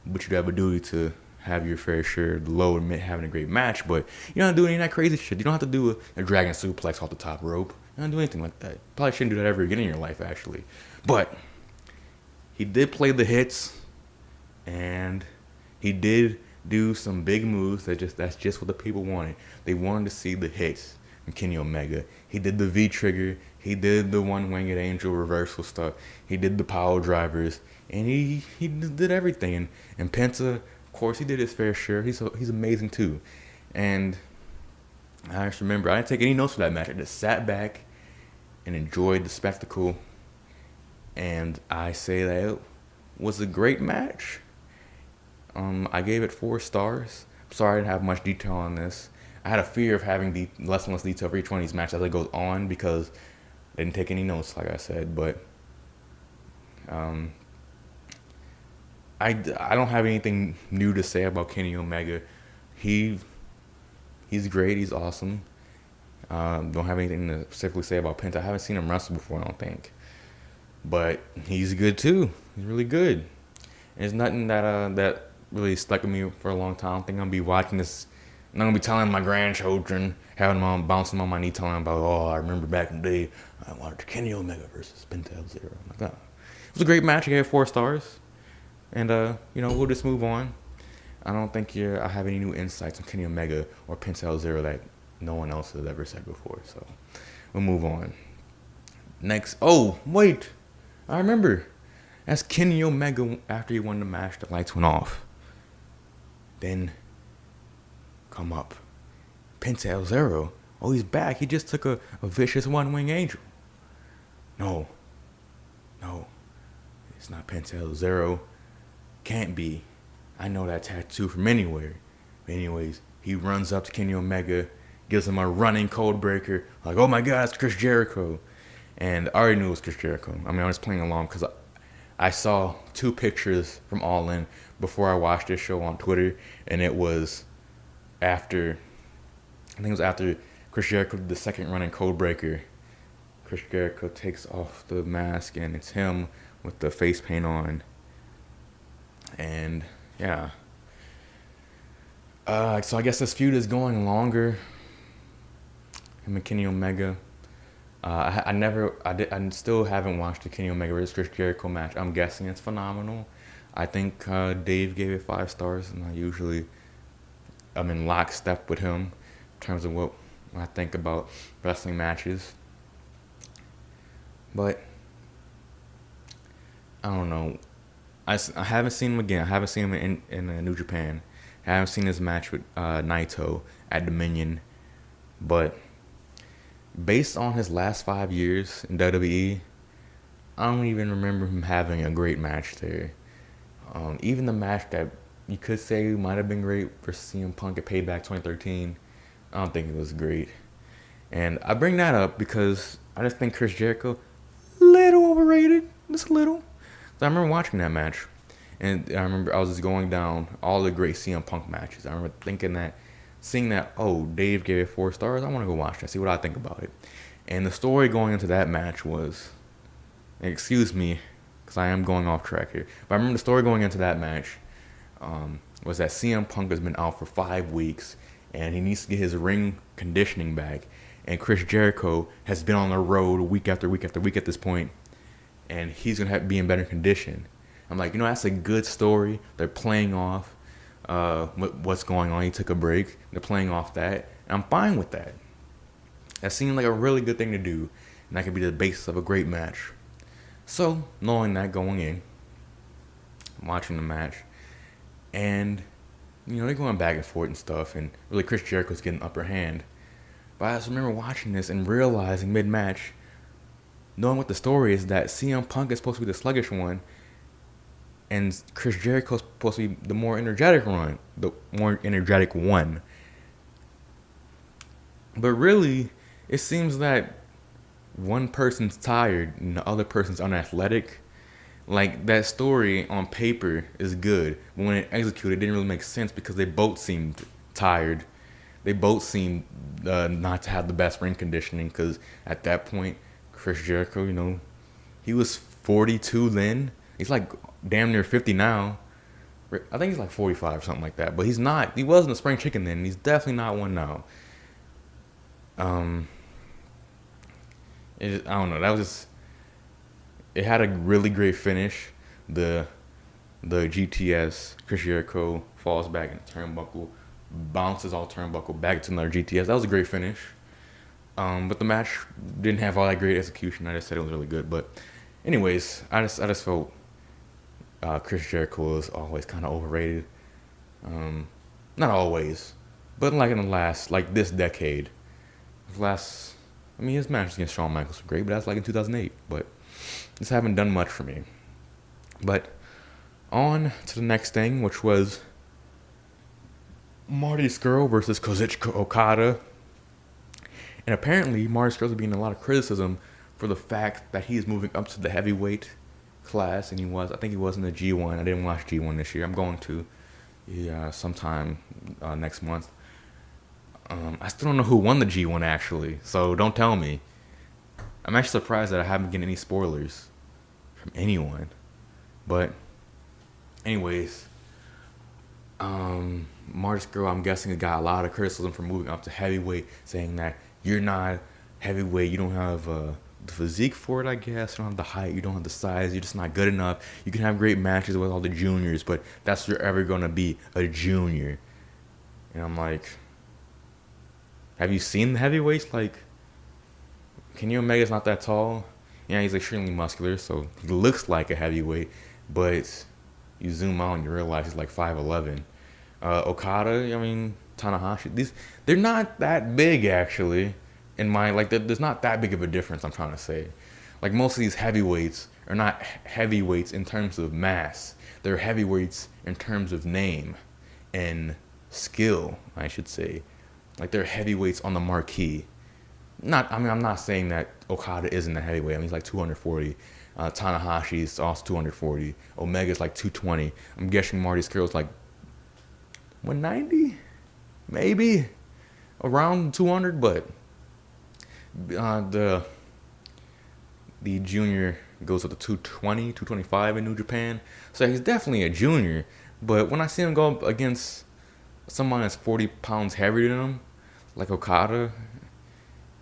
[SPEAKER 1] But you have a duty to have your fair share, low and mid, having a great match. But you don't have to do any of that crazy shit. You don't have to do a dragon suplex off the top rope. You don't do anything like that. Probably shouldn't do that ever again in your life, actually. But he did play the hits, and he did do some big moves. That's just what the people wanted. They wanted to see the hits from Kenny Omega. He did the V-trigger. He did the one-winged angel reversal stuff. He did the power drivers, and he did everything. And Penta, of course, he did his fair share. He's amazing too. And I just remember I didn't take any notes for that match. I just sat back and enjoyed the spectacle. And I say that it was a great match. I gave it 4 stars. I'm sorry I didn't have much detail on this. I had a fear of having less and less detail for each one of these matches as it goes on because I didn't take any notes, like I said. But I don't have anything new to say about Kenny Omega. He's great. He's awesome. Don't have anything to specifically say about Penta. I haven't seen him wrestle before, I don't think. But he's good too. He's really good. And there's nothing that really stuck with me for a long time. I don't think I'm going to be watching this. I'm not going to be telling my grandchildren, having them on, bouncing on my knee, telling them about, oh, I remember back in the day, I watched Kenny Omega versus Penta El Zero. Like that. It was a great match. I gave it 4 stars. And, we'll just move on. I don't think I have any new insights on Kenny Omega or Penta El Zero that no one else has ever said before. So we'll move on. Next. Oh, wait. I remember as Kenny Omega after he won the match, the lights went off. Then come up. Penta El Zero. Oh, he's back. He just took a vicious one-wing angel. No. No. It's not Penta El Zero. Can't be. I know that tattoo from anywhere. But anyways, he runs up to Kenny Omega, gives him a running cold breaker. Like, oh my God, it's Chris Jericho. And I already knew it was Chris Jericho. I mean, I was playing along because I saw 2 pictures from All In before I watched this show on Twitter. And it was after, I think it was after Chris Jericho did the second running code breaker. Chris Jericho takes off the mask and it's him with the face paint on. And yeah. So I guess this feud is going longer. Him and Kenny Omega. I still haven't watched the Kenny Omega vs Chris Jericho match. I'm guessing it's phenomenal. I think Dave gave it 5 stars, and I'm in lockstep with him in terms of what I think about wrestling matches. But I don't know. I haven't seen him again. I haven't seen him in New Japan. I haven't seen his match with Naito at Dominion. But based on his last 5 years in WWE, I don't even remember him having a great match there. Even the match that you could say might have been great for CM Punk at Payback 2013, I don't think it was great. And I bring that up because I just think Chris Jericho, little overrated, just a little. So I remember watching that match, and I remember I was just going down all the great CM Punk matches. I remember seeing that, oh, Dave gave it 4 stars. I want to go watch that, see what I think about it. And the story going into that match was, excuse me, because I am going off track here, but I remember the story going into that match was that CM Punk has been out for 5 weeks, and he needs to get his ring conditioning back. And Chris Jericho has been on the road week after week after week at this point, and he's going to be in better condition. I'm like, that's a good story. They're playing off what's going on. He took a break. They're playing off that. And I'm fine with that. That seemed like a really good thing to do, and that could be the basis of a great match. So, knowing that going in, watching the match, and, they're going back and forth and stuff, and really Chris Jericho's getting upper hand. But I just remember watching this and realizing mid-match, knowing what the story is, that CM Punk is supposed to be the sluggish one, and Chris Jericho's supposed to be the more energetic one. But really, it seems that one person's tired and the other person's unathletic. Like, that story on paper is good, but when it executed, it didn't really make sense because they both seemed tired. They both seemed not to have the best ring conditioning, because at that point, Chris Jericho, he was 42 then. He's like damn near 50 now. I think he's like 45 or something like that. But he's not. He wasn't a spring chicken then. And he's definitely not one now. I don't know. That was just. It had a really great finish. The GTS, Chris Jericho falls back in the turnbuckle, bounces all turnbuckle back to another GTS. That was a great finish. But the match didn't have all that great execution. I just said it was really good. But anyways, I just felt Chris Jericho was always kind of overrated. Not always, but like in the last, like this decade. His matches against Shawn Michaels were great, but that's like in 2008. But just haven't done much for me. But on to the next thing, which was Marty Scurll versus Kazuchika Okada. And apparently, Marty Scurll's getting a lot of criticism for the fact that he's moving up to the heavyweight class, and I think he was in the G1. I didn't watch G1 this year. I'm going to sometime next month. I still don't know who won the G1 actually, so don't tell me. I'm actually surprised that I haven't gotten any spoilers from anyone. But anyways, Marty Scurll, I'm guessing, got a lot of criticism for moving up to heavyweight, saying that you're not heavyweight, you don't have the physique for it, I guess. You don't have the height, you don't have the size, you're just not good enough. You can have great matches with all the juniors, but that's you're ever going to be, a junior. And I'm like, have you seen the heavyweights? Like, Kenny Omega's not that tall. Yeah, he's extremely muscular, so he looks like a heavyweight, but you zoom out and you realize he's like 5'11". Okada, I mean Tanahashi, they're not that big actually. In my like, there's not that big of a difference. I'm trying to say, like most of these heavyweights are not heavyweights in terms of mass. They're heavyweights in terms of name and skill, I should say. Like they're heavyweights on the marquee. I'm not saying that Okada isn't a heavyweight. I mean, he's like 240. Tanahashi's also 240. Omega's like 220. I'm guessing Marty Skrull's like 190, maybe around 200. But the junior goes up to 220, 225 in New Japan. So he's definitely a junior. But when I see him go up against someone that's 40 pounds heavier than him, like Okada,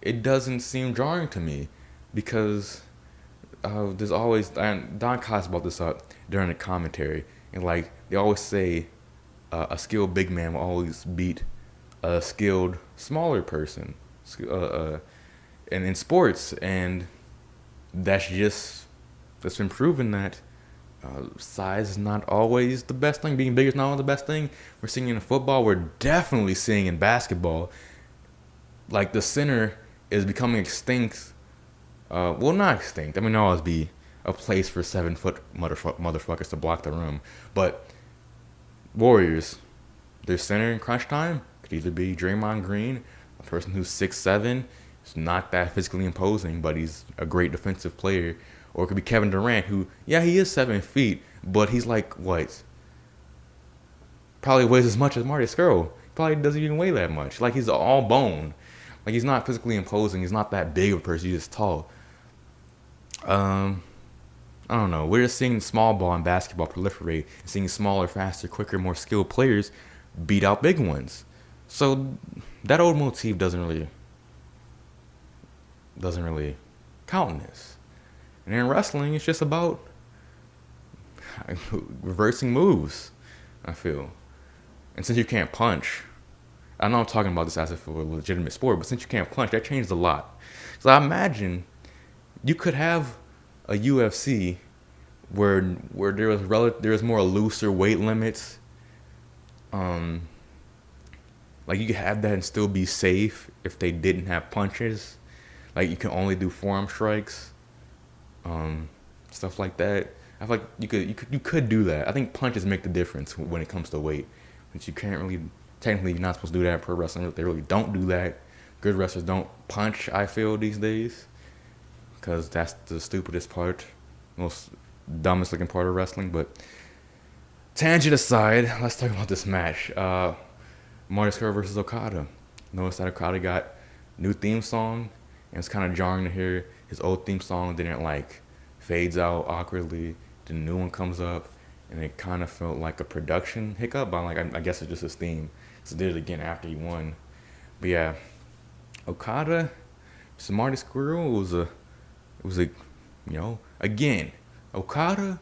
[SPEAKER 1] it doesn't seem jarring to me because there's always, and Don Cox brought this up during the commentary, and like they always say, a skilled big man will always beat a skilled smaller person, and in sports, and that's been proven that size is not always the best thing. Being bigger is not always the best thing. We're seeing in football. We're definitely seeing in basketball. Like the center is becoming extinct. Well, not extinct. I mean, there'll always be a place for 7-foot motherfuckers to block the rim. But Warriors, their center in crunch time could either be Draymond Green, a person who's 6'7", is not that physically imposing, but he's a great defensive player. Or it could be Kevin Durant, who, yeah, he is 7 feet, but he's like, what? Probably weighs as much as Marty Skrull. Probably doesn't even weigh that much. Like, he's all bone. Like, he's not physically imposing. He's not that big of a person. He's just tall. I don't know. We're just seeing small ball and basketball proliferate and seeing smaller, faster, quicker, more skilled players beat out big ones. So that old motif doesn't really count in this. And in wrestling, it's just about reversing moves, I feel. And since you can't punch, I know I'm talking about this as if it were a legitimate sport, but since you can't punch, that changes a lot. So I imagine you could have a UFC where there was more looser weight limits. Like you could have that and still be safe if they didn't have punches. Like you can only do forearm strikes, stuff like that. I feel like you could do that. I think punches make the difference when it comes to weight. But you can't really, technically you're not supposed to do that in pro wrestling. They really don't do that. Good wrestlers don't punch, I feel, these days. Because that's the stupidest part, most dumbest looking part of wrestling. But tangent aside, let's talk about this match. Marty Skrull versus Okada. Notice that Okada got new theme song, and it's kind of jarring to hear his old theme song didn't like fades out awkwardly. The new one comes up, and it kind of felt like a production hiccup. But I guess it's just his theme. So did it again after he won. But yeah, Okada versus Marty Skrull was a, again, Okada,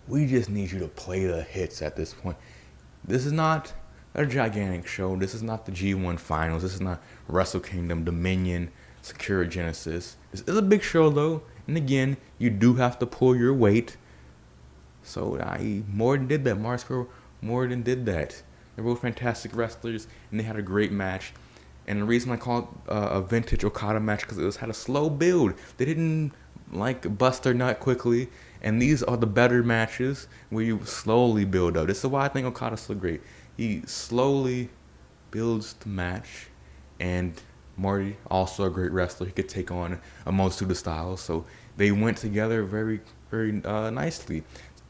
[SPEAKER 1] we just need you to play the hits at this point. This is not a gigantic show. This is not the G1 finals. This is not Wrestle Kingdom, Dominion, Sakura Genesis. This is a big show though. And again, you do have to pull your weight. So Morton did that. Mark Skrull, Morton did that. They're both fantastic wrestlers, and they had a great match. And the reason I call it a vintage Okada match because it had a slow build. They didn't bust their nut quickly. And these are the better matches where you slowly build up. This is why I think Okada's so great. He slowly builds the match. And Marty, also a great wrestler. He could take on a multitude of styles. So they went together very, very nicely.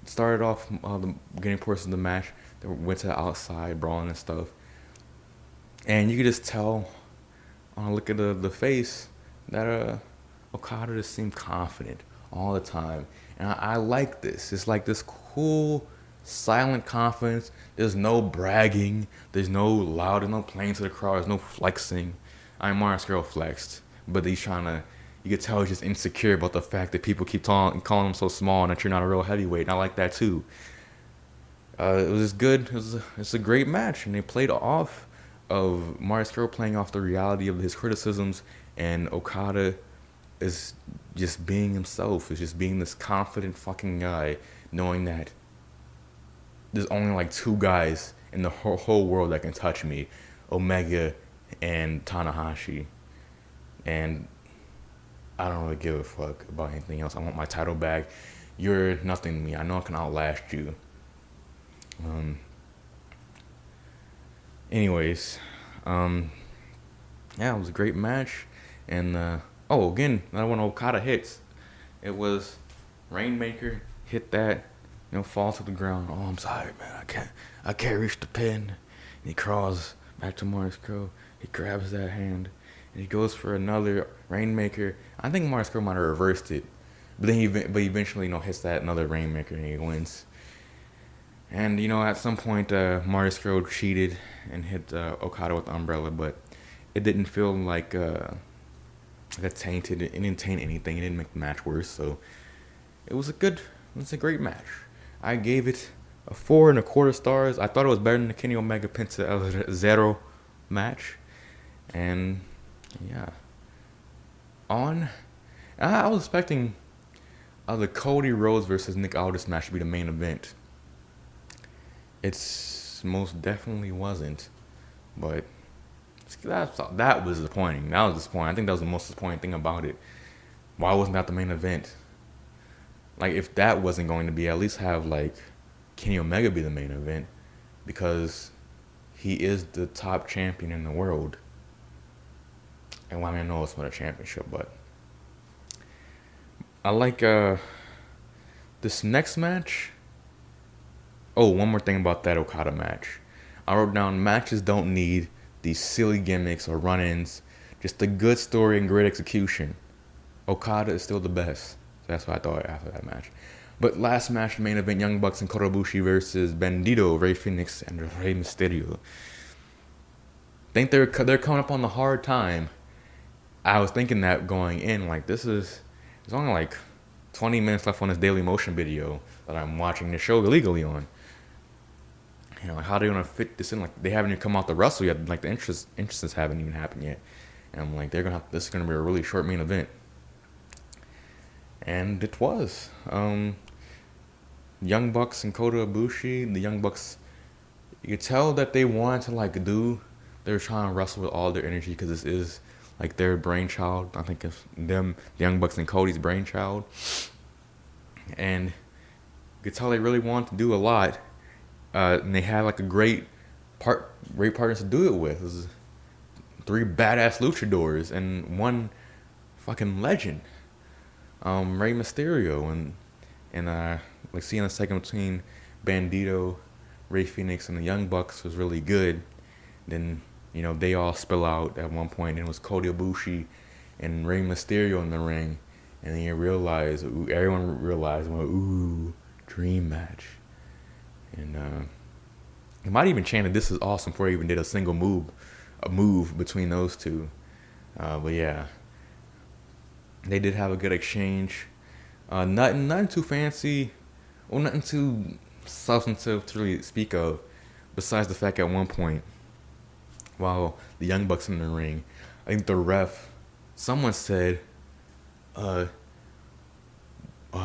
[SPEAKER 1] Started off the beginning portion of the match. They went to the outside, brawling and stuff. And you could just tell on a look at the face that Okada just seemed confident all the time. And I like this. It's like this cool, silent confidence. There's no bragging. There's no loud. There's no playing to the crowd. There's no flexing. Mark Skrull flexed. But he's trying to, you could tell he's just insecure about the fact that people keep calling him so small and that you're not a real heavyweight. And I like that too. It was just good. It's a great match. And they played off of Mark Skrull playing off the reality of his criticisms and Okada is just being himself. Is just being this confident fucking guy, knowing that there's only like two guys in the whole world that can touch me, Omega and Tanahashi, and I don't really give a fuck about anything else. I want my title back. You're nothing to me. I know I can outlast you. Anyways, yeah, it was a great match. And again, another one of Okada hits. It was Rainmaker hit that, fall to the ground. Oh, I'm sorry, man. I can't reach the pin. And he crawls back to Marco. He grabs that hand and he goes for another Rainmaker. I think Marco might have reversed it, but then he eventually hits that another Rainmaker and he wins. And at some point Marco cheated and hit Okada with the umbrella, but it didn't feel like a tainted. It didn't taint anything. It didn't make the match worse. So it was a great match. I gave it a 4.25 stars. I thought it was better than the Kenny Omega Penta Zero match. And yeah, I was expecting the Cody Rhodes versus Nick Aldis match to be the main event. It's most definitely wasn't, but that was disappointing. That was disappointing. I think that was the most disappointing thing about it. Why wasn't that the main event? Like, if that wasn't going to be, at least have like Kenny Omega be the main event, because he is the top champion in the world. And well, I know it's not a championship, but I like this next match. Oh, one more thing about that Okada match. I wrote down, matches don't need these silly gimmicks or run-ins. Just a good story and great execution. Okada is still the best. So that's what I thought after that match. But last match, main event, Young Bucks and Kota Ibushi versus Bandito, Rey Fenix, and Rey Mysterio. Think they're coming up on the hard time. I was thinking that going in, like, there's only like 20 minutes left on this Daily Motion video that I'm watching the show illegally on. How are they gonna fit this in? Like, they haven't even come out the wrestle yet. Like, the entrances haven't even happened yet. And I'm like, this is gonna be a really short main event. And it was. Young Bucks and Kota Ibushi. The Young Bucks, you could tell that they wanted to they were trying to wrestle with all their energy, because this is like their brainchild. I think it's them, the Young Bucks and Cody's brainchild. And you could tell they really wanted to do a lot. And they had like a great partners to do it with. It was 3 badass luchadors and one fucking legend, Rey Mysterio, and like seeing the segment between Bandito, Rey Fenix, and the Young Bucks was really good. Then they all spill out at one point, and it was Kota Ibushi and Rey Mysterio in the ring, and then everyone realized, ooh, dream match. And he might even chanted, "This is awesome," before he even did a single move between those two. But yeah, they did have a good exchange. Nothing too fancy, or nothing too substantive to really speak of, besides the fact at one point, while the Young Bucks in the ring, I think the ref, someone said,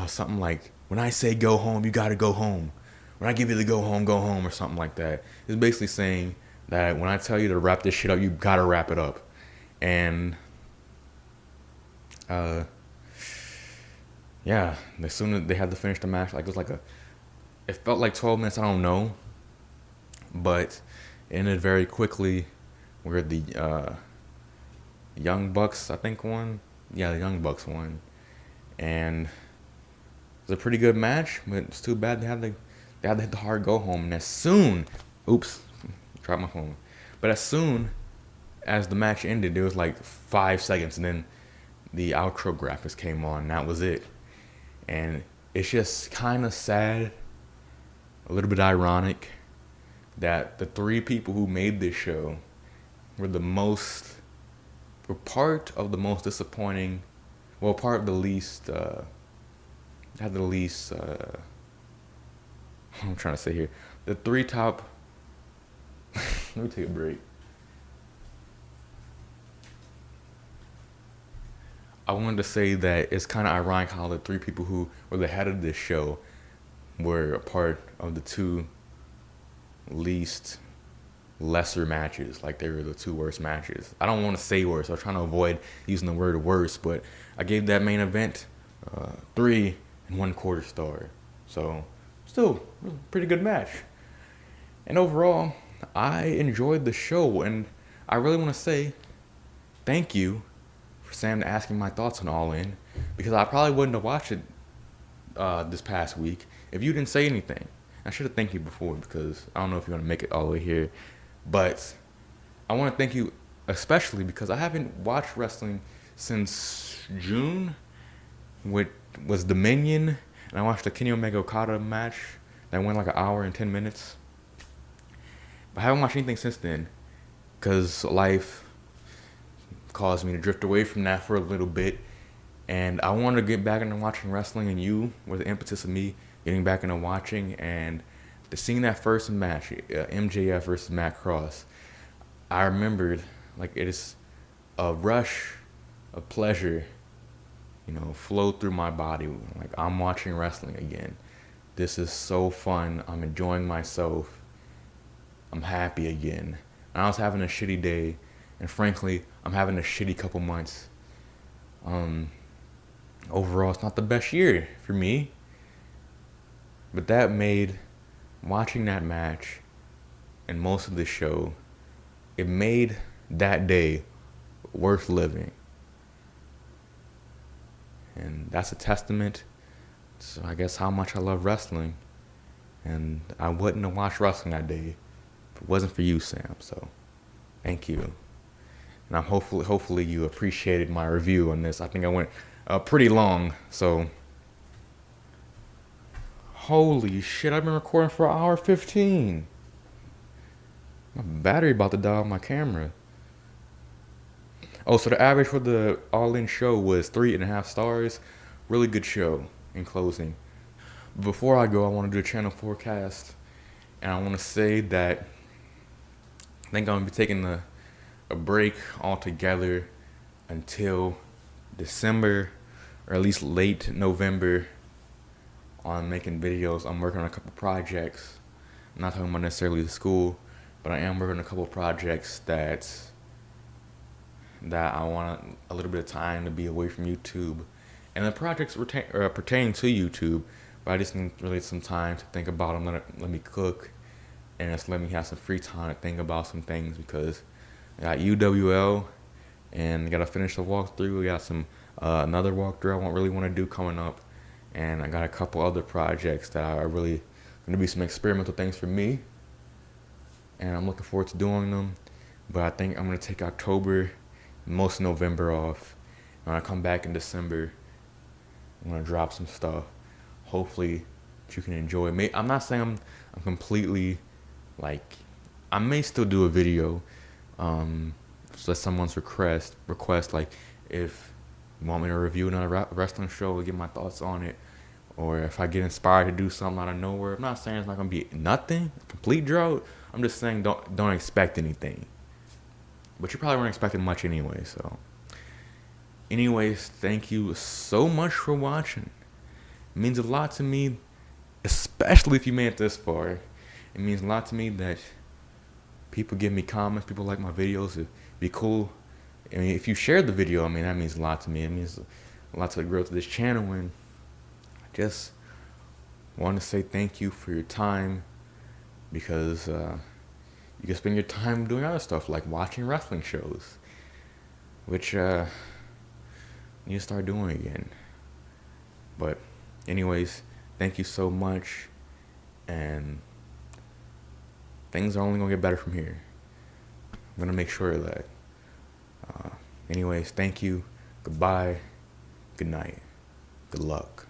[SPEAKER 1] something like, "When I say go home, you gotta go home. When I give you the go home," or something like that. It's basically saying that when I tell you to wrap this shit up, you gotta wrap it up. And yeah, as soon as they had to finish the match, like, it felt like 12 minutes, I don't know, but it ended very quickly, where the Young Bucks, I think, won. Yeah, the Young Bucks won. And it was a pretty good match, but it's too bad they had to hit the hard go home. And dropped my phone. But as soon as the match ended, there was like 5 seconds, and then the outro graphics came on, and that was it. And it's just kind of sad, a little bit ironic, that the 3 people who made this show were part of the most disappointing, part of the least, had the least, what I'm trying to say here, the 3 top, let me take a break. I wanted to say that it's kind of ironic how the three people who were the head of this show were a part of the two least lesser matches. Like, they were the two worst matches. I don't want to say worse. I was trying to avoid using the word worse, but I gave that main event 3 1/4 star. So still a pretty good match. And overall, I enjoyed the show, and I really want to say thank you for Sam asking my thoughts on All In, because I probably wouldn't have watched it this past week if you didn't say anything. I should have thanked you before, because I don't know if you're gonna make it all the way here, but I want to thank you especially because I haven't watched wrestling since June, which was Dominion, and I watched the Kenny Omega Okada match that went like an hour and 10 minutes. But I haven't watched anything since then because life caused me to drift away from that for a little bit, and I wanted to get back into watching wrestling, and you were the impetus of me getting back into watching. And seeing that first match, MJF versus Matt Cross, I remembered, like, it is a rush of pleasure, flowed through my body. Like, I'm watching wrestling again. This is so fun. I'm enjoying myself. I'm happy again. And I was having a shitty day, and frankly, I'm having a shitty couple months. Overall, it's not the best year for me, but that made watching that match and most of the show, it made that day worth living. And that's a testament to, I guess, how much I love wrestling. And I wouldn't have watched wrestling that day if it wasn't for you, Sam. So thank you. And I'm hopefully you appreciated my review on this. I think I went pretty long, so holy shit, I've been recording for 1 hour 15. My battery about to die on my camera. Oh, so the average for the All In show was 3.5 stars. Really good show. In closing, before I go, I want to do a channel forecast, and I want to say that I think I'm gonna be taking a break altogether until December, or at least late November, on making videos. I'm working on a couple projects. I'm not talking about necessarily the school, but I am working on a couple projects that I want a little bit of time to be away from YouTube. And the projects pertain to YouTube, but I just need really some time to think about them. Let me cook, and just let me have some free time to think about some things, because I got UWL, and I gotta finish the walkthrough. We got some another walkthrough I really want to do coming up, and I got a couple other projects that are really gonna be some experimental things for me, and I'm looking forward to doing them. But I think I'm gonna take October, most of November off. When I come back in December, I'm gonna drop some stuff. Hopefully you can enjoy it. I'm not saying I'm completely, like, I may still do a video. So someone's request, like, if you want me to review another wrestling show, get my thoughts on it, or if I get inspired to do something out of nowhere. I'm not saying it's not gonna be nothing, complete drought. I'm just saying don't expect anything. But you probably weren't expecting much anyway, so. Anyways, thank you so much for watching. It means a lot to me, especially if you made it this far. It means a lot to me that people give me comments, people like my videos. It'd be cool. I mean, if you shared the video, I mean, that means a lot to me. It means a lot to the growth of this channel, and I just want to say thank you for your time, because you can spend your time doing other stuff like watching wrestling shows, which need to start doing again. But anyways, thank you so much, and things are only gonna get better from here. I'm gonna make sure of that. Anyways, thank you, goodbye, good night, good luck.